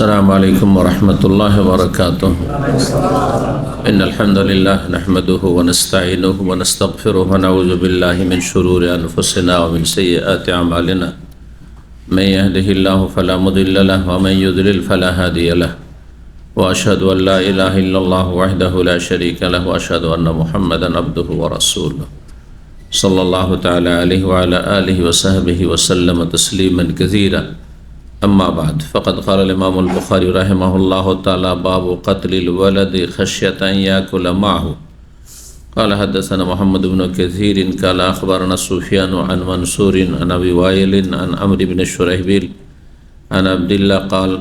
السلام عليكم ورحمة الله وبركاته. إن الحمد لله نحمده ونستعينه ونستغفره ونعوذ بالله من شرور أنفسنا ومن سيئات أعمالنا. من يهده الله فلا مضل له ومن يضلل فلا هادي له. وأشهد أن لا إله إلا الله وحده لا شريك له وأشهد أن محمدا عبده ورسوله صلى الله تعالى عليه وعلى آله وصحبه وسلم تسليما كثيرا. أما بعد فقد قال الإمام البخاري رحمه الله تعالى باب قتل الولد خشية أن يأكل معه. قال حدثنا محمد بن كثير قال أخبرنا سفيان عن منصور عن أبي وائل عن عمرو بن شريحبيل عن عبد الله قال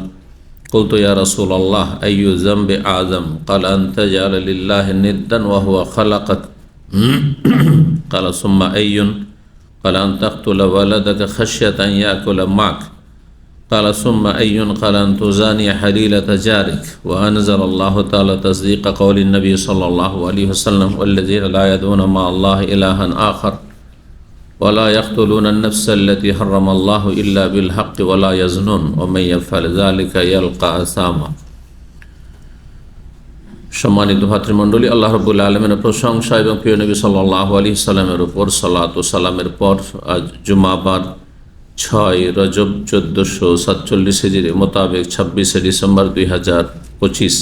قلت يا رسول الله أي ذنب أعظم؟ قال أن تجعل لله ندا وهو خلقك. قال ثم أي؟ قال أن تقتل ولدك خشية أن يأكل معك. قال ثم أي؟ قال أن تزاني حليلة جارك. وأنزل الله تعالى تصديق قول النبي صلى الله عليه وسلم والذين لا يدعون مع الله إلها آخر ولا يقتلون النفس التي حرم الله إلا بالحق ولا يزنون ومن يفعل ذلك يلقى أثاما. সম্মানিত ভাতৃমণ্ডলী, আল্লাহ রাব্বুল আলামিনের প্রশংসা এবং প্রিয় নবী সাল্লাল্লাহু আলাইহি সাল্লামের উপর সালাত ও সালামের পর আজ জুমাবার 6 রজব 1447 হিজরি মোতাবেক 26 ডিসেম্বর 2025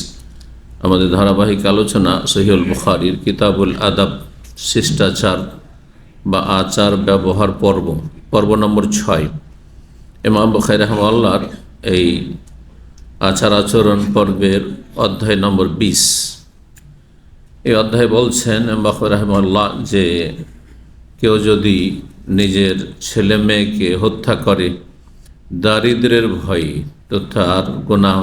আমাদের ধারাবাহিক আলোচনা সহিহুল বুখারীর কিতাবুল আদাব শিষ্টাচার বা আচার ব্যবহার পর্ব নম্বর 6। ইমাম বুখারী রাহিমাহুল্লাহর এই আচার আচরণ পর্বের অধ্যায় নম্বর 20। এই অধ্যায় বলছেন ইমাম বুখারী রাহিমাহুল্লাহ যে কেউ যদি নিজের ছেলে মেয়েকে হত্যা করে দারিদ্র্যের ভয়ে, তো তার গুনাহ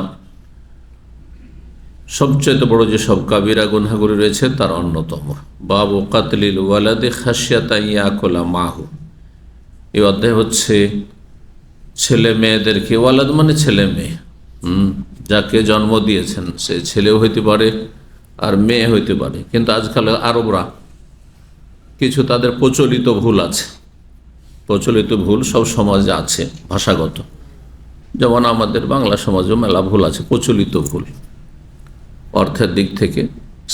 সবচেয়ে বড় যে সব কাবিরা গুনাহগুলি রয়েছে তার অন্যতম। বাবু কাতলিল ওয়ালাদি খাশিয়াতা ইয়াকুলা মাহু। এই অধ্যায় হচ্ছে ছেলে মেয়েদেরকে, ওয়ালাদ মানে ছেলে মেয়ে, যাকে জন্ম দিয়েছেন সে ছেলেও হইতে পারে আর মেয়ে হইতে পারে। কিন্তু আজকাল আরবরা কিছু তাদের প্রচলিত ভুল আছে, প্রচলিত ভুল সব সমাজে আছে ভাষাগত, যেমন আমাদের বাংলা সমাজেও মেলা ভুল আছে, প্রচলিত ভুল, অর্থের দিক থেকে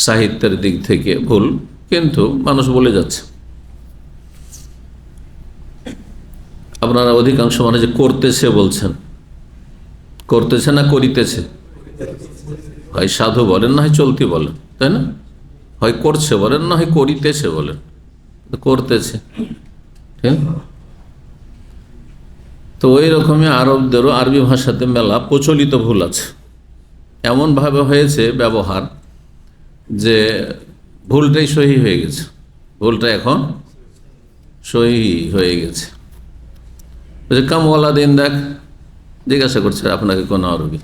সাহিত্যের দিক থেকে ভুল, কিন্তু মানুষ বলে যাচ্ছে। আপনারা অধিকাংশ মানে যে করতেছে বলছেন, করতেছে না করিতেছে? হয় সাধু বলেন না হয় চলতি বলেন, তাই না? হয় করছে বলেন না হয় করিতেছে বলেন, করতেছে, ঠিক? তো ওই রকমই আরবদেরও আরবি ভাষাতে মেলা প্রচলিত ভুল আছে। এমনভাবে হয়েছে ব্যবহার যে ভুলটাই সহি হয়ে গেছে, ভুলটা এখন সহি হয়ে গেছে। কাম ওয়ালাদিন, দেখ জিজ্ঞাসা করছে আপনাকে কোন আরবি,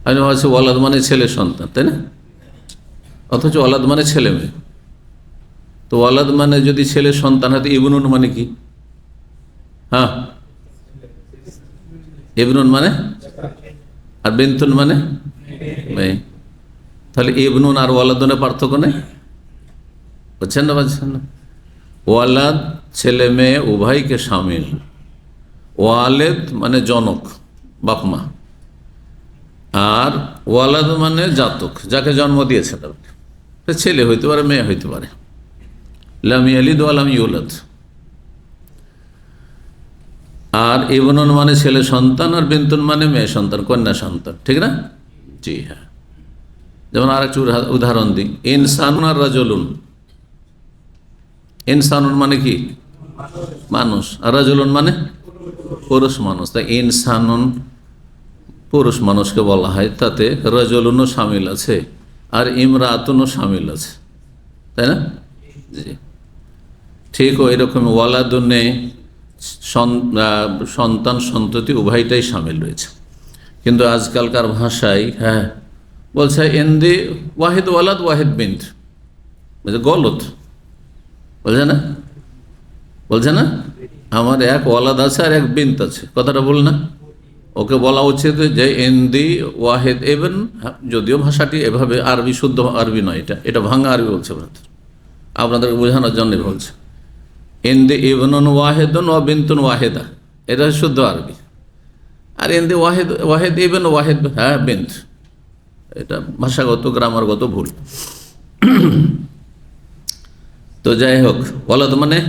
আমি ভাবছি ওয়ালাদ মানে ছেলে সন্তান, তাই না? অথচ ওয়ালাদ মানে ছেলে মেয়ে। তো ওয়ালাদ মানে যদি ছেলে সন্তান হয়, ইবনুন মানে কি? হ্যাঁ, ইবনুন মানে, আর বিনতুন মানে মেয়ে। তাহলে ইবনুন আর ওয়ালাদনের পার্থক্য নেই, বুঝছেন না? বুঝছেন না? ওয়ালাদ ছেলে মেয়ে উভয়কে শামিল। ওয়ালেদ মানে জনক, বাপ মা, আর ওয়ালাদ মানে জাতক, যাকে জন্ম দিয়েছে। ছেলে হইতে পারে মেয়ে হইতে পারে। লাম ইয়ালিদ ওয়া লাম ইউলাদ। আর ইবনুন মানে ছেলে সন্তান, আর বিনতুন মানে মেয়ে সন্তান, কন্যা সন্তান, ঠিক না? জি হ্যাঁ। যেমন আর একটু উদাহরণ দিই, ইনসানুন আর রাজুলুন। ইনসানুন মানে কি? মানুষ। আর রাজুলুন মানে পুরুষ মানুষ। তাই ইনসানুন পুরুষ মানুষকে বলা হয়, তাতে রাজুলুনও শামিল আছে আর ইমরাতুনও শামিল আছে, তাই না? জি ঠিক ওই রকম ওয়ালাদুনে সন্তান সন্ততি উভয়টাই শামিল রয়েছে। কিন্তু আজকালকার ভাষায় হ্যাঁ বলছে ইন্দি ওয়াহিদ ওয়ালাদ ওয়াহিদ বিন্ত, বলছে গলত, বলছে না? বলছে না আমার এক ওয়ালাদ আছে আর এক বিন্ত আছে, কথাটা বল না? ওকে বলা উচিত যে ইন্দি ওয়াহিদ ইবন, যদিও ভাষাটি এভাবে আরবি, শুদ্ধ আরবি নয়, এটা ভাঙা আরবি বলছে, আপনাদের বোঝানোর জন্য বলছে। ইন্দি ইবনুন ওয়াহিদুন ওয়া বিনতুন ওয়াহিদা, এটা শুদ্ধ আরবি। আর এমনি ওয়াহেদ ওয়াহেদ ইবেন ওয়াহেদ, হ্যাঁ বিন্ত, এটা ভাষাগত গ্রামারগত ভুল। তো যাই হোক, ওয়ালাদ মানে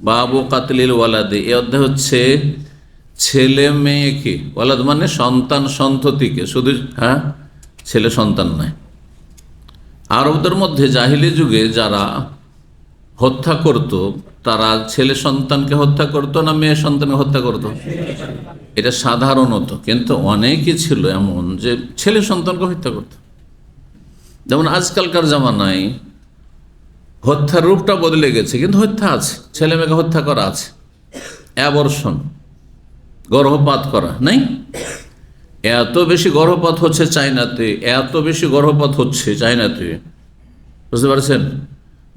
বাবু কাতলিল ওয়ালাদে, এ অধ্যায় হচ্ছে ছেলে মেয়েকে, ওয়ালাদ মানে সন্তান সন্ততিকে, শুধু হ্যাঁ ছেলে সন্তান নয়। আরবদের মধ্যে জাহিলি যুগে যারা হত্যা করত, তারা ছেলে সন্তানকে হত্যা করত না মেয়ে সন্তানকে হত্যা করত? এটা সাধারণত, কিন্তু অনেকেই ছিল এমন যে ছেলে সন্তানকে হত্যা করত। যেমন আজকালকার জামানায় হত্যার রূপটা বদলে গেছে, কিন্তু হত্যা আছে, ছেলে মেয়েকে হত্যা করা আছে, অ্যাবর্শন, গর্ভপাত করা নেই? এত বেশি গর্ভপাত হচ্ছে চায়নাতে, এত বেশি গর্ভপাত হচ্ছে চায়নাতে, বুঝতে পারছেন,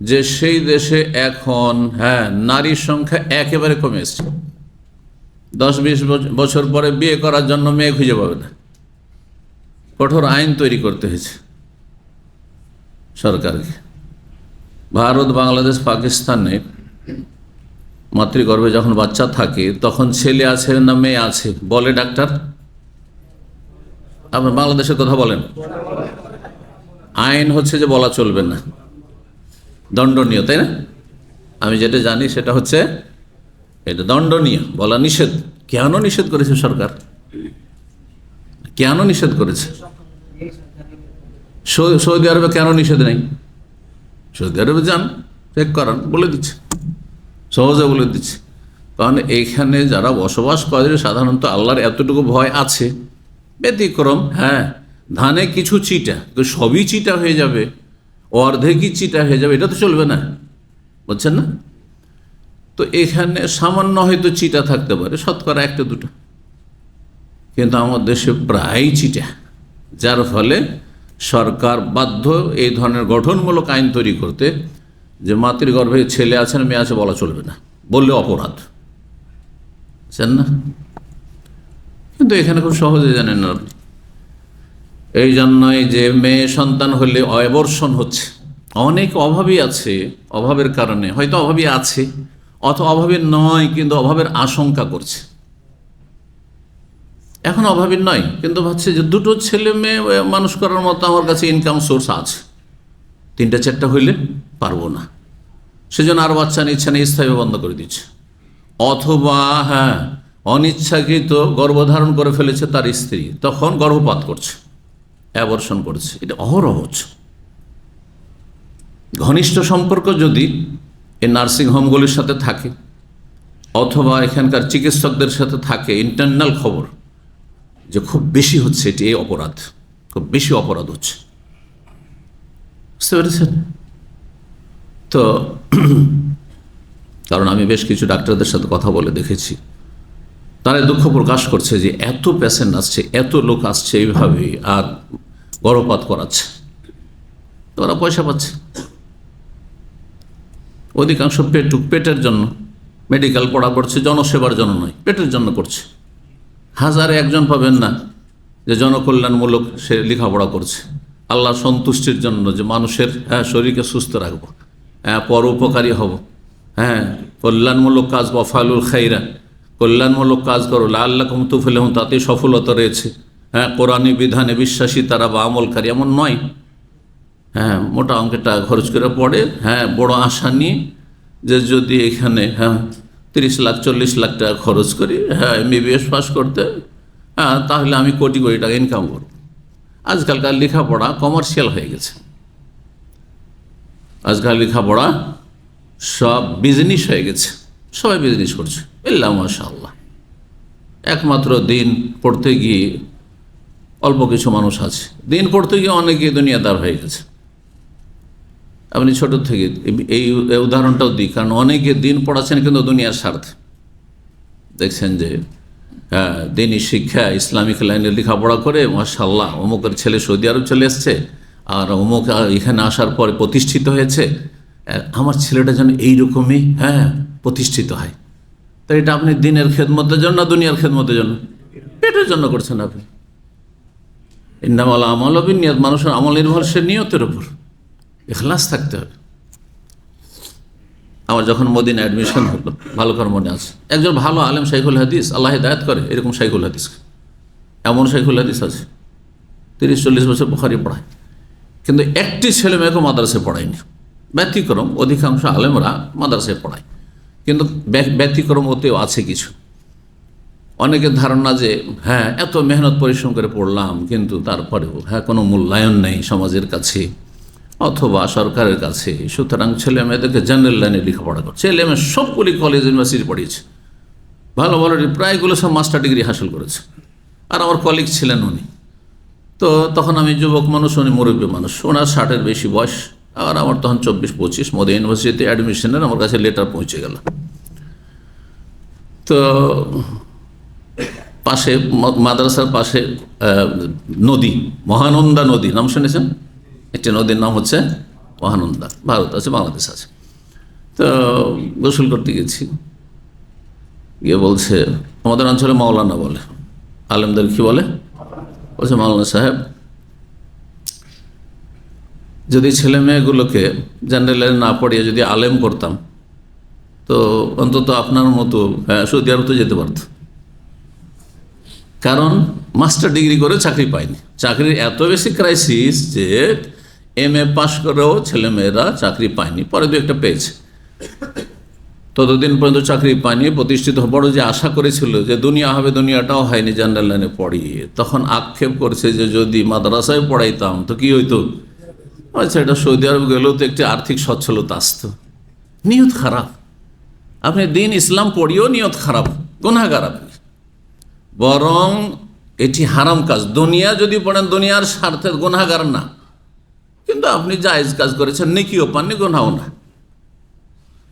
যে সেই দেশে এখন হ্যাঁ নারীর সংখ্যা একেবারে কমে এসছে। 10-20 বছর পরে বিয়ে করার জন্য মেয়ে খুঁজে পাবে না। কঠোর আইন তৈরি করতে হয়েছে সরকারকে। ভারত, বাংলাদেশ, পাকিস্তানে মাতৃগর্ভে যখন বাচ্চা থাকে তখন ছেলে আছে না মেয়ে আছে বলে ডাক্তার? আপনার বাংলাদেশের কথা বলেন। আইন হচ্ছে যে বলা চলবে না, দণ্ডনীয়, তাই না? আমি যেটা জানি সেটা হচ্ছে এটা দণ্ডনীয়, বলা নিষেধ। কেন নিষেধ করেছে সরকার? কেন নিষেধ করেছে? সৌদি আরবে কেন নিষেধ নেই? সৌদি আরবে যান, চেক করান, বলে দিচ্ছে, সহজে বলে দিচ্ছে। কারণ এইখানে যারা বসবাস করে সাধারণত আল্লাহর এতটুকু ভয় আছে। ব্যতিক্রম হ্যাঁ, ধানে কিছু চিটা, সবই চিটা হয়ে যাবে, অর্ধেকই চিটা হয়ে যাবে, এটা তো চলবে না, বুঝছেন না? তো এখানে সামান্য হয়তো চিটা থাকতে পারে, শতকরা 1-2টা, কিন্তু আমার দেশে প্রায় চিটা, যার ফলে সরকার বাধ্য এই ধরনের গঠনমূলক আইন তৈরি করতে যে মাতৃগর্ভে ছেলে আছে না মেয়ে আছে বলা চলবে না, বললে অপরাধ, বুঝছেন না? কিন্তু এখানে খুব সহজে জানেন না আপনি। এই জন্যই যে মেয়ে সন্তান হলে অ্যাবর্শন হচ্ছে। অনেক অভাবী আছে, অভাবের কারণে হয়তো অভাবী আছে অথবা অভাবী নয়, কিন্তু অভাবের আশঙ্কা করছে। এখন অভাবী নয়, কিন্তু ভাবছে যে 2টো ছেলে মেয়ে মানুষ করার মতো আমার কাছে ইনকাম সোর্স আছে, 3টা-4টা হইলে পারবো না, সেজন্য আর বাচ্চা নিচ্ছে না, স্থায়ী বন্ধ করে দিচ্ছে। অথবা হ্যাঁ অনিচ্ছাকৃত গর্ভধারণ করে ফেলেছে তার স্ত্রী, তখন গর্ভপাত করছে, অ্যাবর্শন করছে। এটা অহরহ হচ্ছে। ঘনিষ্ঠ সম্পর্ক যদি এই নার্সিংহোমগুলির সাথে থাকে অথবা এখানকার চিকিৎসকদের সাথে থাকে, ইন্টারনাল খবর যে খুব বেশি হচ্ছে, এটি এই অপরাধ, খুব বেশি অপরাধ হচ্ছে, বুঝতে পেরেছেন তো? কারণ আমি বেশ কিছু ডাক্তারদের সাথে কথা বলে দেখেছি, তারা দুঃখ প্রকাশ করছে যে এত পেশেন্ট আসছে, এত লোক আসছে এইভাবে, আর গর্ভপাত করাচ্ছে, তো ওরা পয়সা পাচ্ছে। অধিকাংশ পেটের জন্য মেডিকেল পড়া করছে, জনসেবার জন্য নয়, পেটের জন্য করছে। 1000-এ একজন পাবেন না যে জনকল্যাণমূলক সে লেখাপড়া করছে, আল্লাহ সন্তুষ্টির জন্য, যে মানুষের শরীরকে সুস্থ রাখবো, পরোপকারী হব, কল্যাণমূলক কাজ, ওয়াফালুল খাইরা, কল্যাণমূলক কাজ করো, লাআল্লাকুম তুফলিহুন, তাতে সফলতা রয়েছে। কোরআনী বিধানে বিশ্বাসী তারা বা আমলকারী, এমন নয়। মোটা অঙ্কের টাকা খরচ করে পড়ে, বড় আশা নিয়ে যে যদি এখানে 30 লাখ 40 লাখ টাকা খরচ করি MBBS পাস করতে, তাহলে আমি কোটি কোটি টাকা ইনকাম করব। আজকালকার লেখাপড়া কমার্শিয়াল হয়ে গেছে, আজকাল লেখাপড়া সব বিজনেস হয়ে গেছে, সবাই বিজনেস করছে, ইল্লা মাশাআল্লাহ। একমাত্র দিন পড়তে গিয়ে অল্প কিছু মানুষ আছে, দিন পড়তে গিয়ে অনেকে দুনিয়াদার হয়ে গেছে। আপনি ছোট থেকে এই উদাহরণটাও দিই, কারণ অনেকে দিন পড়াচ্ছেন কিন্তু দুনিয়ার স্বার্থে। দেখছেন যে দিনই শিক্ষা, ইসলামিক লাইনে লেখাপড়া করে মাশাআল্লাহ অমুকের ছেলে সৌদি আরব চলে এসছে, আর অমুক এখানে আসার পরে প্রতিষ্ঠিত হয়েছে, আমার ছেলেটা যেন এইরকমই প্রতিষ্ঠিত হয়। তো এটা আপনি দিনের খেদমতের জন্য না দুনিয়ার খেদমতের জন্য? পেটের জন্য করছেন আপনি। ইন্নামাল আমালু বিন্নিয়াত, মানুষের আমল নির্ভরশীল নিয়তের উপর, ইখলাস থাকতে হবে। আমার যখন মদিনা অ্যাডমিশন হলো, ভালো করে মনে আছে, একজন ভালো আলেম শাইখুল হাদিস, আল্লাহ হিদায়াত করে, এরকম শাইখুল হাদিস এমন শাইখুল হাদিস আছে 30-40 বছর বুখারী পড়ায়, কিন্তু একটি ছেলে মেয়েকে মাদ্রাসায় পড়ায়নি। ব্যতিক্রম অধিকাংশ আলেমরা মাদ্রাসায় পড়ায়, কিন্তু ব্যতিক্রম ওতেও আছে কিছু। অনেকের ধারণা যে হ্যাঁ এত মেহনত পরিশ্রম করে পড়লাম, কিন্তু তারপরেও কোনো মূল্যায়ন নেই সমাজের কাছে অথবা সরকারের কাছে, সুতরাং ছেলে মেয়েদেরকে জেনারেল লাইনে লেখাপড়া করছে। ছেলে মেয়ে সবগুলি কলেজ ইউনিভার্সিটি পড়িয়েছে, ভালো ভালো প্রায়গুলো সব মাস্টার ডিগ্রি হাসিল করেছে। আর আমার কলিগ ছিলেন উনি, তো তখন আমি যুবক মানুষ, উনি মুরব্বী মানুষ, ওনার 60-এর বেশি বয়স, আর আমার তখন 24-25। মদিনা ইউনিভার্সিটিতে অ্যাডমিশনের আমার কাছে লেটার পৌঁছে গেল। তো পাশে মাদ্রাসার পাশে নদী, মহানন্দা নদী নাম শুনেছেন? একটি নদীর নাম হচ্ছে মহানন্দা, ভারত আছে, বাংলাদেশ আছে। তো গোসল করতে গেছি, গিয়ে বলছে, আমাদের অঞ্চলে মাওলানা বলে, আলেমদের কি বলে? বলছে, মাওলানা সাহেব, যদি ছেলে মেয়েগুলোকে জেনারেলে না পড়িয়ে যদি আলেম করতাম, তো অন্তত আপনার মতো সৌদি আরব তো যেতে পারত। কারণ মাস্টার ডিগ্রি করে চাকরি পায়নি, চাকরির এত বেশি ক্রাইসিস যে MA পাশ করেও ছেলেমেয়েরা চাকরি পায়নি, পরে দু একটা পেয়েছে, ততদিন পর্যন্ত চাকরি পায়নি। প্রতিষ্ঠিত বড় যে আশা করেছিল যে দুনিয়া হবে, দুনিয়াটাও হয়নি জেনারেল লাইনে পড়িয়ে, তখন আক্ষেপ করছে যে যদি মাদ্রাসায় পড়াইতাম তো কি হইতো। আচ্ছা, এটা সৌদি আরব গেলেও তো একটি আর্থিক সচ্ছলতা আসতো। নিয়ত খারাপ, আপনি দিন ইসলাম পড়িয়েও নিয়ত খারাপ, গুনাহগার আপনি। বরং এটি হারাম কাজ। দুনিয়া যদি পড়েন দুনিয়ার স্বার্থে, গুনাহগার না, কিন্তু আপনি জায়েজ কাজ করেছেন, নেকিও পাননি, গুনাহও না।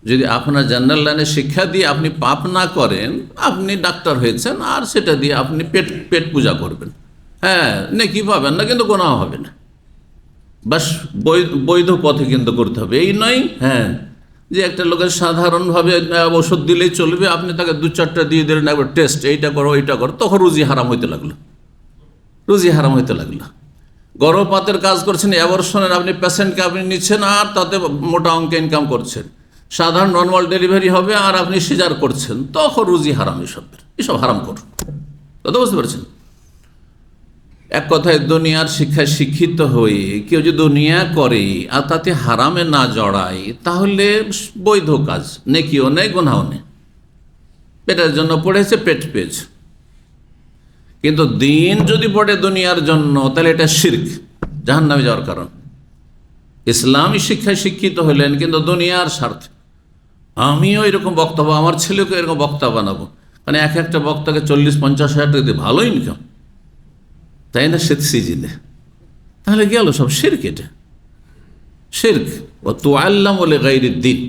যদি আপনার জেনারেল লাইনে শিক্ষা দিয়ে আপনি পাপ না করেন, আপনি ডাক্তার হয়েছেন আর সেটা দিয়ে আপনি পেট পূজা করবেন, হ্যাঁ নেকি পাবেন না, কিন্তু গুনাহ হবে না। বাস বৈধ পথে কিন্তু করতে হবে। এই নয় যে একটা লোকের সাধারণভাবে ওষুধ দিলেই চলবে, আপনি তাকে 2-4টা দিয়ে দিলেন, একবার টেস্ট, এইটা করো এইটা করো, তখন রুজি হারাম হইতে লাগলো। গর্ভপাতের কাজ করছেন, অ্যাবর্শনের আপনি পেশেন্টকে আপনি নিচ্ছেন আর তাতে মোটা অঙ্কে ইনকাম করছেন। সাধারণ নর্মাল ডেলিভারি হবে আর আপনি সিজার করছেন, তখন রুজি হারাম। এসব হারাম করুন, কথা বুঝতে পারছেন? এক কথায় দুনিয়ার শিক্ষায় শিক্ষিত হয়ে কেউ যদি দুনিয়া করে আর তাতে হারামে না জড়ায়, তাহলে বৈধ কাজ, নেকিও নেই, গুনাহও নেই। পেটের জন্য পড়েছে, পেট পেয়েছে। কিন্তু দিন যদি পড়ে দুনিয়ার জন্য, তাহলে এটা শিরক, জাহান্নামে যাওয়ার কারণ। ইসলামী শিক্ষায় শিক্ষিত হলেন কিন্তু দুনিয়ার স্বার্থে, আমিও এরকম বক্তা, আমার ছেলেকে এরকম বক্তা বানাবো, মানে একটা বক্তাকে 40-50 হাজার টাকা দিয়ে ভালো ইনকাম, তাই না? সিজিদে তাহলে গেল সব শিরক। এটা শিরক। ও তুআল্লামু লিগাইরিদ দ্বীন,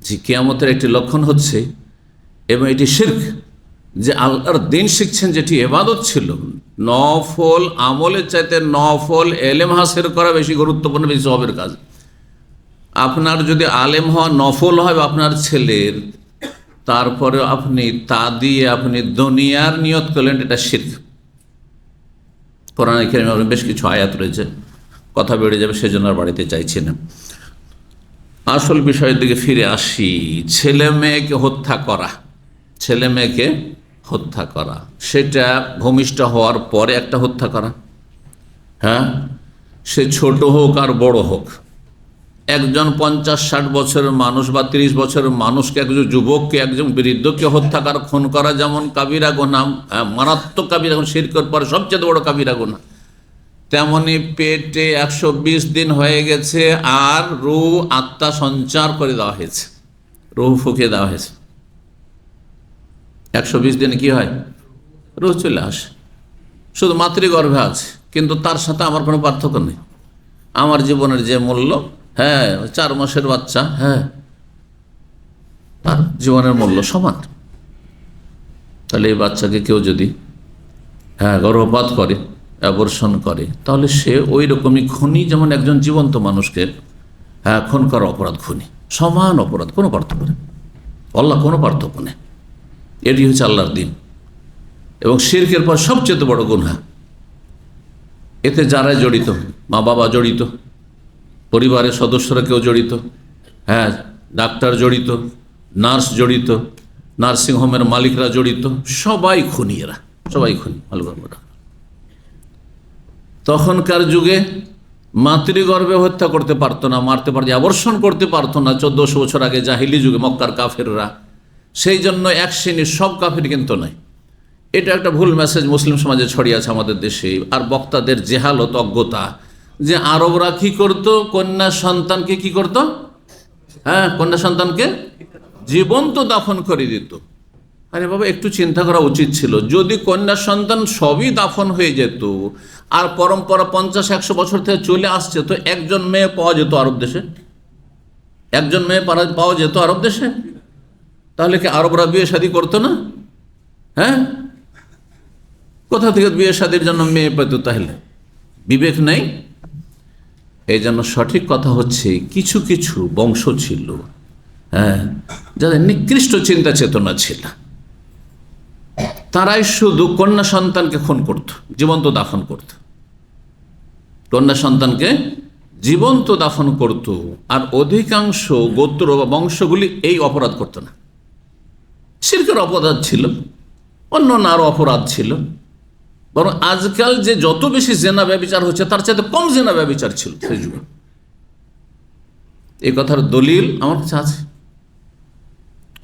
যে কিয়ামতের একটি লক্ষণ হচ্ছে, এবং এটি শিরক, যে আল্লাহর দিন শিখছেন, যেটি ইবাদত ছিল। নফল আমলের চাইতে নফল এলেম হাসিল করা বেশি গুরুত্বপূর্ণ, বেশি সওয়াবের কাজ। আপনার যদি আলেম হওয়া নফল হয় আপনার ছেলের, তারপরে আপনি তা দিয়ে আপনি দুনিয়ার নিয়ত করলেন, এটা শিরক। কোরআনে কারিমে বেশ কিছু আয়াত রয়েছে, কথা বেড়ে যাবে সেজন্য আর বাড়িতে চাইছি না। আসল বিষয়ের দিকে ফিরে আসি। ছেলে মেয়েকে হত্যা করা, সেটা ভূমিষ্ঠ হওয়ার পরে একটা হত্যা করা, সে ছোট হোক আর বড় হোক। একজন 50-60 বছরের মানুষ বা 30 বছরের মানুষকে, একজন যুবককে, একজন বৃদ্ধকে হত্যা করা, খুন করা যেমন কাবিরা গুনাহ, মারাত্মক কাবিরা গুনাহ, শিরকের পরে সবচেয়ে বড় কাবিরা গুনাহ, তেমনি পেটে 120 দিন হয়ে গেছে আর রূহ আত্মা সঞ্চার করে দেওয়া হয়েছে, রূহ ফুঁকে দেওয়া হয়েছে। 120 দিনে কি হয়? রূহ চলে আসে। শুধু মাতৃগর্ভে আছে, কিন্তু তার সাথে আমার কোনো পার্থক্য নেই। আমার জীবনের যে মূল্য, 4 মাসের বাচ্চা, তার জীবনের মূল্য সমান। তাহলে এই বাচ্চাকে কেউ যদি গর্ভপাত করে, অ্যাবর্শন করে, তাহলে সে ওই রকমই খুনি, যেমন একজন জীবন্ত মানুষকে খুন করা অপরাধ খুনি, সমান অপরাধ, কোনো পার্থক্য নেই। আল্লাহ কোনো পার্থক্য নেই। এটি হচ্ছে আল্লাহর দিন। এবং শিরকের পর সবচেয়ে বড় গুনাহ। এতে যারা জড়িত, মা বাবা জড়িত, পরিবারের সদস্যরা কেউ জড়িত, ডাক্তার জড়িত, নার্স জড়িত, নার্সিংহোমের মালিকরা জড়িত, সবাই খুনি। এরা সবাই খুনি, ভালো করে। তখনকার যুগে মাতৃগর্ভে হত্যা করতে পারতো না, মারতে পারতো, আবর্ষণ করতে পারতো না 1400 বছর আগে জাহিলি যুগে মক্কার কাফেররা। সেই জন্য এক শ্রেণীর সব কাফের কিন্তু নয়। এটা একটা ভুল মেসেজ মুসলিম সমাজে ছড়িয়েছে আমাদের দেশে, আর বক্তাদের জেহালত, অজ্ঞতা, যে আরবরা কি করতো, কন্যা সন্তানকে কি করতো, হ্যাঁ, কন্যা সন্তানকে জীবন্ত দাফন করে দিত। আরে বাবা, একটু চিন্তা করা উচিত ছিল। যদি কন্যা সন্তান সবই দাফন হয়ে যেত আর পরম্পরা 50-100 বছর থেকে চলে আসছে, তো একজন মেয়ে পাওয়া যেত আরব দেশে, একজন মেয়ে পাওয়া যেত আরব দেশে। তাহলে কি আরবরা বিয়ে শাদী করতো না? হ্যাঁ, কোথা থেকে বিয়ে শাদীর জন্য মেয়ে পেত? তাহলে বিবেক নেই। এই জন্য সঠিক কথা হচ্ছে, কিছু কিছু বংশ ছিল, হ্যাঁ, যাদের নিকৃষ্ট চিন্তা চেতনা ছিল, তারাই শুধু কন্যা সন্তানকে খুন করত, জীবন্ত দাফন করত, কন্যা সন্তানকে জীবন্ত দাফন করত। আর অধিকাংশ গোত্র বা বংশগুলি এই অপরাধ করত না। শিরকের অপরাধ ছিল, অন্য আরো অপরাধ ছিল। বরং আজকাল যে যত বেশি জেনা ব্যভিচার হচ্ছে, তার চাইতে কম জেনা ব্যভিচার ছিল সেই যুগে। এই কথার দলিল আমার কাছে আছে।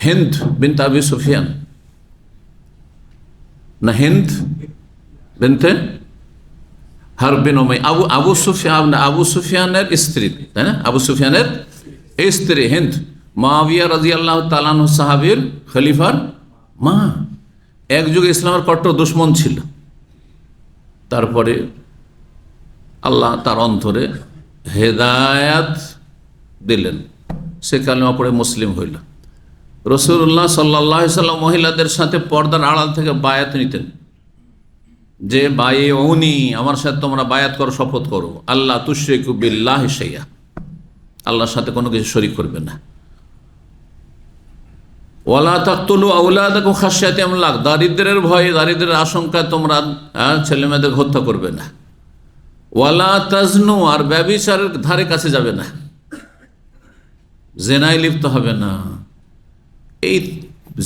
হিন্দ বিনত আবি সুফিয়ান, না হিন্দ বিনতে হারবিন উমাইয়া, আবু সুফিয়ানের স্ত্রী, তাই না? আবু সুফিয়ানের স্ত্রী হিন্দ, মুআবিয়া রাদিয়াল্লাহু তাআলা আনহু সাহাবীর খলিফার মা, এক যুগে ইসলামের কট্টর দুশমন ছিল। তারপরে আল্লাহ তার অন্তরে হেদায়াত দিলেন, সে কালেমা পড়ে মুসলিম হইল। রাসূলুল্লাহ সাল্লাল্লাহু আলাইহি সাল্লাম মহিলাদের সাথে পর্দার আড়াল থেকে বায়াত নিতেন, যে বায়উনি, আমার সাথে তোমরা বায়াত করো, শপথ করো, আল্লাহ তুশরিকু বিল্লাহি শাইআ, আল্লাহর সাথে কোনো কিছু শরীক করবে না। ওয়ালা তাকতুলু আওলাদাকুম খাশিয়াতি ইমলাক, দারিদ্রের ভয়ে, দারিদ্রের আশঙ্কায় তোমরা ছেলে মেয়েদের হত্যা করবে না। ওয়ালা তাজনু, আর ব্যভিচারের ধারে কাছে যাবে না, জেনায় লিপ্ত হবে না। এই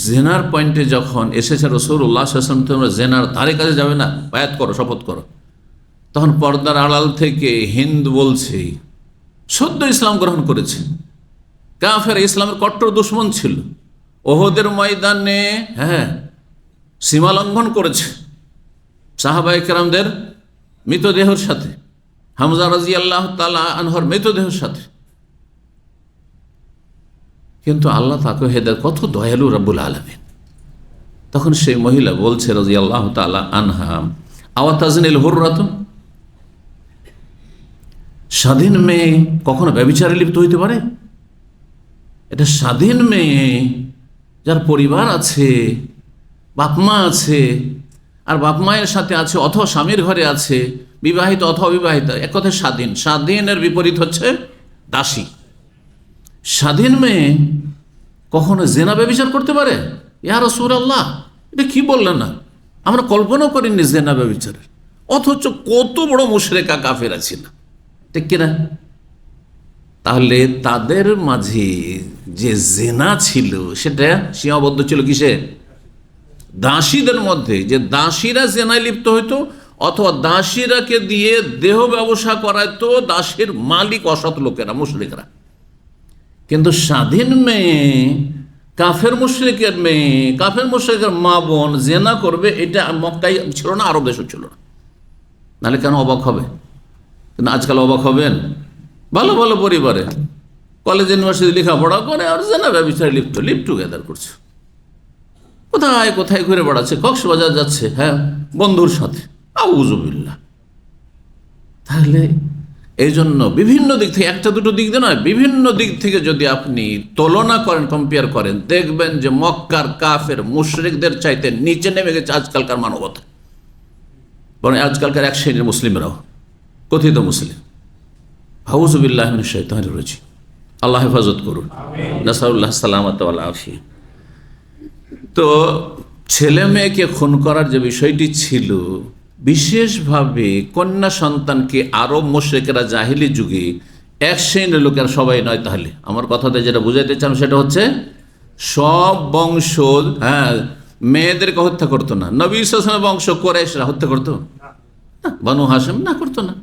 জেনার পয়েন্টে যখন এসেছে রাসূলুল্লাহ সাল্লাল্লাহু আলাইহি ওয়াসাল্লাম, তোমরা জেনার ধারে কাছে যাবে না, বায়াত করো, শপথ করো, তখন পর্দার আড়াল থেকে হিন্দ বলছে, সদ্য ইসলাম গ্রহণ করেছে, কাফের, ইসলামের কট্টর দুশমন ছিল, ওহদের ময়দানে হ্যাঁ সীমা লঙ্ঘন করেছে সাহাবায়ে কেরামদের মৃতদেহের সাথে, হামজা রাদিয়াল্লাহু তাআলা আনহুর মৃতদেহের সাথে। কিন্তু আল্লাহ তাকে হেদায়েত, কত দয়ালু রব্বুল আলামিন। তখন সেই মহিলা বলছে রাদিয়াল্লাহু তাআলা আনহা, আওয়াতাজনিল হুররাতু, স্বাধীন মেয়ে কখনো ব্যভিচারে লিপ্ত হইতে পারে? এটা স্বাধীন মেয়ে, যার পরিবার আছে, বাপ মা আছে, আর বাপ মায়ের সাথে আছে, অথবা স্বামীর ঘরে আছে, বিবাহিত অথবা অবিবাহিত, এক কথায় স্বাধীন। স্বাধীনের বিপরীত হচ্ছে দাসী। স্বাধীন মেয়ে কখনো জেনা ব্যভিচার করতে পারে? ইয়া রাসূলুল্লাহ, এটা কি বললেন না? আমরা কল্পনাও করিনি জেনা ব্যভিচারের, অথচ কত বড় মুশরিকা কাফেরা ছিল, ঠিক কিনা? তাহলে তাদের মাঝে যে জেনা ছিল, সেটা সীমাবদ্ধ ছিল কিসে? দাসীদের মধ্যে। যে দাসীরা জেনায় লিপ্ত হইতো, অথবা দাসীরাকে দিয়ে দেহ ব্যবসা করাইতো দাসীর মালিক অসৎ লোকেরা, মুশরিকরা। কিন্তু স্বাধীন মেয়ে, কাফের মুশরিকের মেয়ে, কাফের মুশরিকের মা বোন জেনা করবে, এটা মক্কায় ছিল না, আরব দেশও ছিল না। নাহলে কেন অবাক হবে? কিন্তু আজকাল অবাক হবেন, ভালো ভালো পরিবারে কলেজ ইউনিভার্সিটি লেখাপড়া করে আর জেনা ব্যভিচারে লিভ টুগেদার করছে, কোথায় কোথায় ঘুরে বেড়াচ্ছে, কক্সবাজার যাচ্ছে, হ্যাঁ, বন্ধুর সাথে, আউযুবিল্লাহ। তাহলে এই জন্য বিভিন্ন দিক থেকে, একটা দুটো দিক দিয়ে নয়, বিভিন্ন দিক থেকে যদি আপনি তুলনা করেন, কম্পেয়ার করেন, দেখবেন যে মক্কার কাফের মুশরিকদের চাইতে নিচে নেমে গেছে আজকালকার মানবতা। বরং আজকালকার এক শ্রেণীর মুসলিমরাও, কথিত মুসলিম, আউযুবিল্লাহি মিনাশ শাইতানির রাজিম, আল্লাহ হেফাজত করুন, নাসাউল্লাহ সালামাত ওয়াল আফিয়া। তো ছেলে মেয়েকে খুন করার যে বিষয়টি ছিল, বিশেষভাবে কন্যা সন্তানকে আরব মুশরিকেরা জাহিলি যুগে, এক শ্রেণীর লোকের, সবাই নয়। তাহলে আমার কথাতে যেটা বুঝাইতে চান সেটা হচ্ছে, সব বংশ, হ্যাঁ, মেয়েদেরকে হত্যা করতো না। নবী সাল্লাল্লাহু আলাইহি ওয়াসাল্লামের বংশ কুরাইশরা হত্যা করতো না, বনু হাশিম না, করতো না।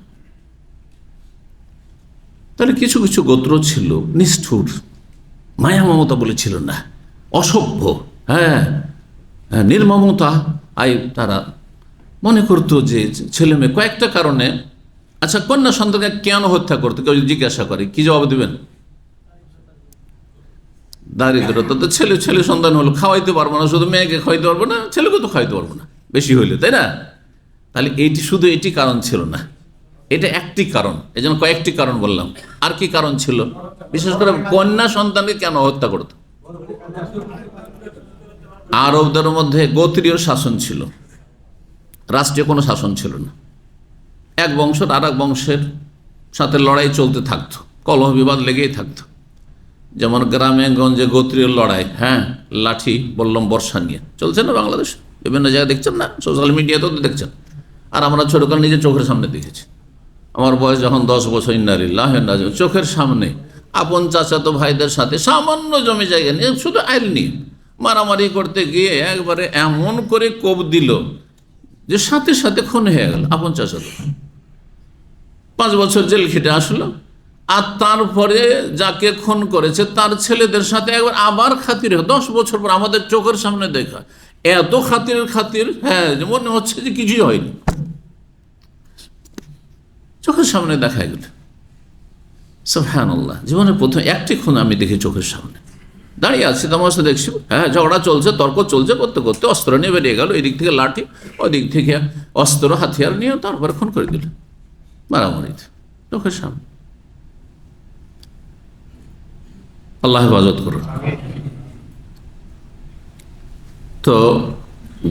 তাহলে কিছু কিছু গোত্র ছিল নিষ্ঠুর, মায়া মমতা বলেছিল না, অসভ্য, নির্মমতা। তারা মনে করতো যে ছেলে মেয়ে কয়েকটা কারণে। আচ্ছা, কন্যা সন্তানকে কেন হত্যা করতো কেউ যদি জিজ্ঞাসা করে, কি জবাব দেবেন? দারিদ্রতা। তো ছেলে ছেলে সন্তান হলো, খাওয়াইতে পারবো না, শুধু মেয়েকে খাওয়াইতে পারবো না, ছেলেকে তো খাওয়াইতে পারবো না বেশি হইলে, তাই না? তাহলে এইটি শুধু এটি কারণ ছিল না, এটা একটি কারণ। এই জন্য কয়েকটি কারণ বললাম। আর কি কারণ ছিল? বিশেষ করে কন্যা সন্তানকে কেন হত্যা করত? আরবদের মধ্যে গোত্রীয় শাসন ছিল, রাষ্ট্রীয় কোনো শাসন ছিল না। এক বংশের আর এক বংশের সাথে লড়াই চলতে থাকতো, কলহ বিবাদ লেগেই থাকতো। যেমন গ্রামে গঞ্জে গোত্রীয় লড়াই, লাঠি বললাম বর্ষা নিয়ে চলছে না বাংলাদেশ, বিভিন্ন জায়গায় দেখছেন না, সোশ্যাল মিডিয়াতেও তো দেখছেন। আর আমরা ছোটকাল নিজের চোখের সামনে দেখেছি। আমার বয়স যখন 10 বছর, ইন্নালিল্লাহ চোখের সামনে আপন চাচাতো ভাইদের সাথে সামান্য জমি জায়গা নিয়ে শুধু আইল নিয়ে মারামারি করতে গিয়ে একবারে এমন করে কোপ দিল যে সাথে সাথে খুন হয়ে গেল আপন চাচাতো। 5 বছর জেল খেটে আসলো। আর তারপরে যাকে খুন করেছে তার ছেলেদের সাথে একবার আবার খাতির, 10 বছর পর আমাদের চোখের সামনে দেখা। এত খাতিরের খাতির, যে মনে হচ্ছে যে কিছুই হয়নি, চোখের সামনে দেখা গেল। সুবহানাল্লাহ, জীবনের প্রথম একটি খুন আমি দেখি চোখের সামনে। দাঁড়িয়ে আছি, তামাশা দেখছি, ঝগড়া চলছে, তর্ক চলছে, করতে করতে অস্ত্র নিয়ে বেরিয়ে গেল, এদিক থেকে লাঠি, ওই দিক থেকে অস্ত্র হাতিয়ার নিয়ে তারপরে খুন করে দিল মারামারিতে চোখের সামনে। আল্লাহ হেফাজত করুন। তো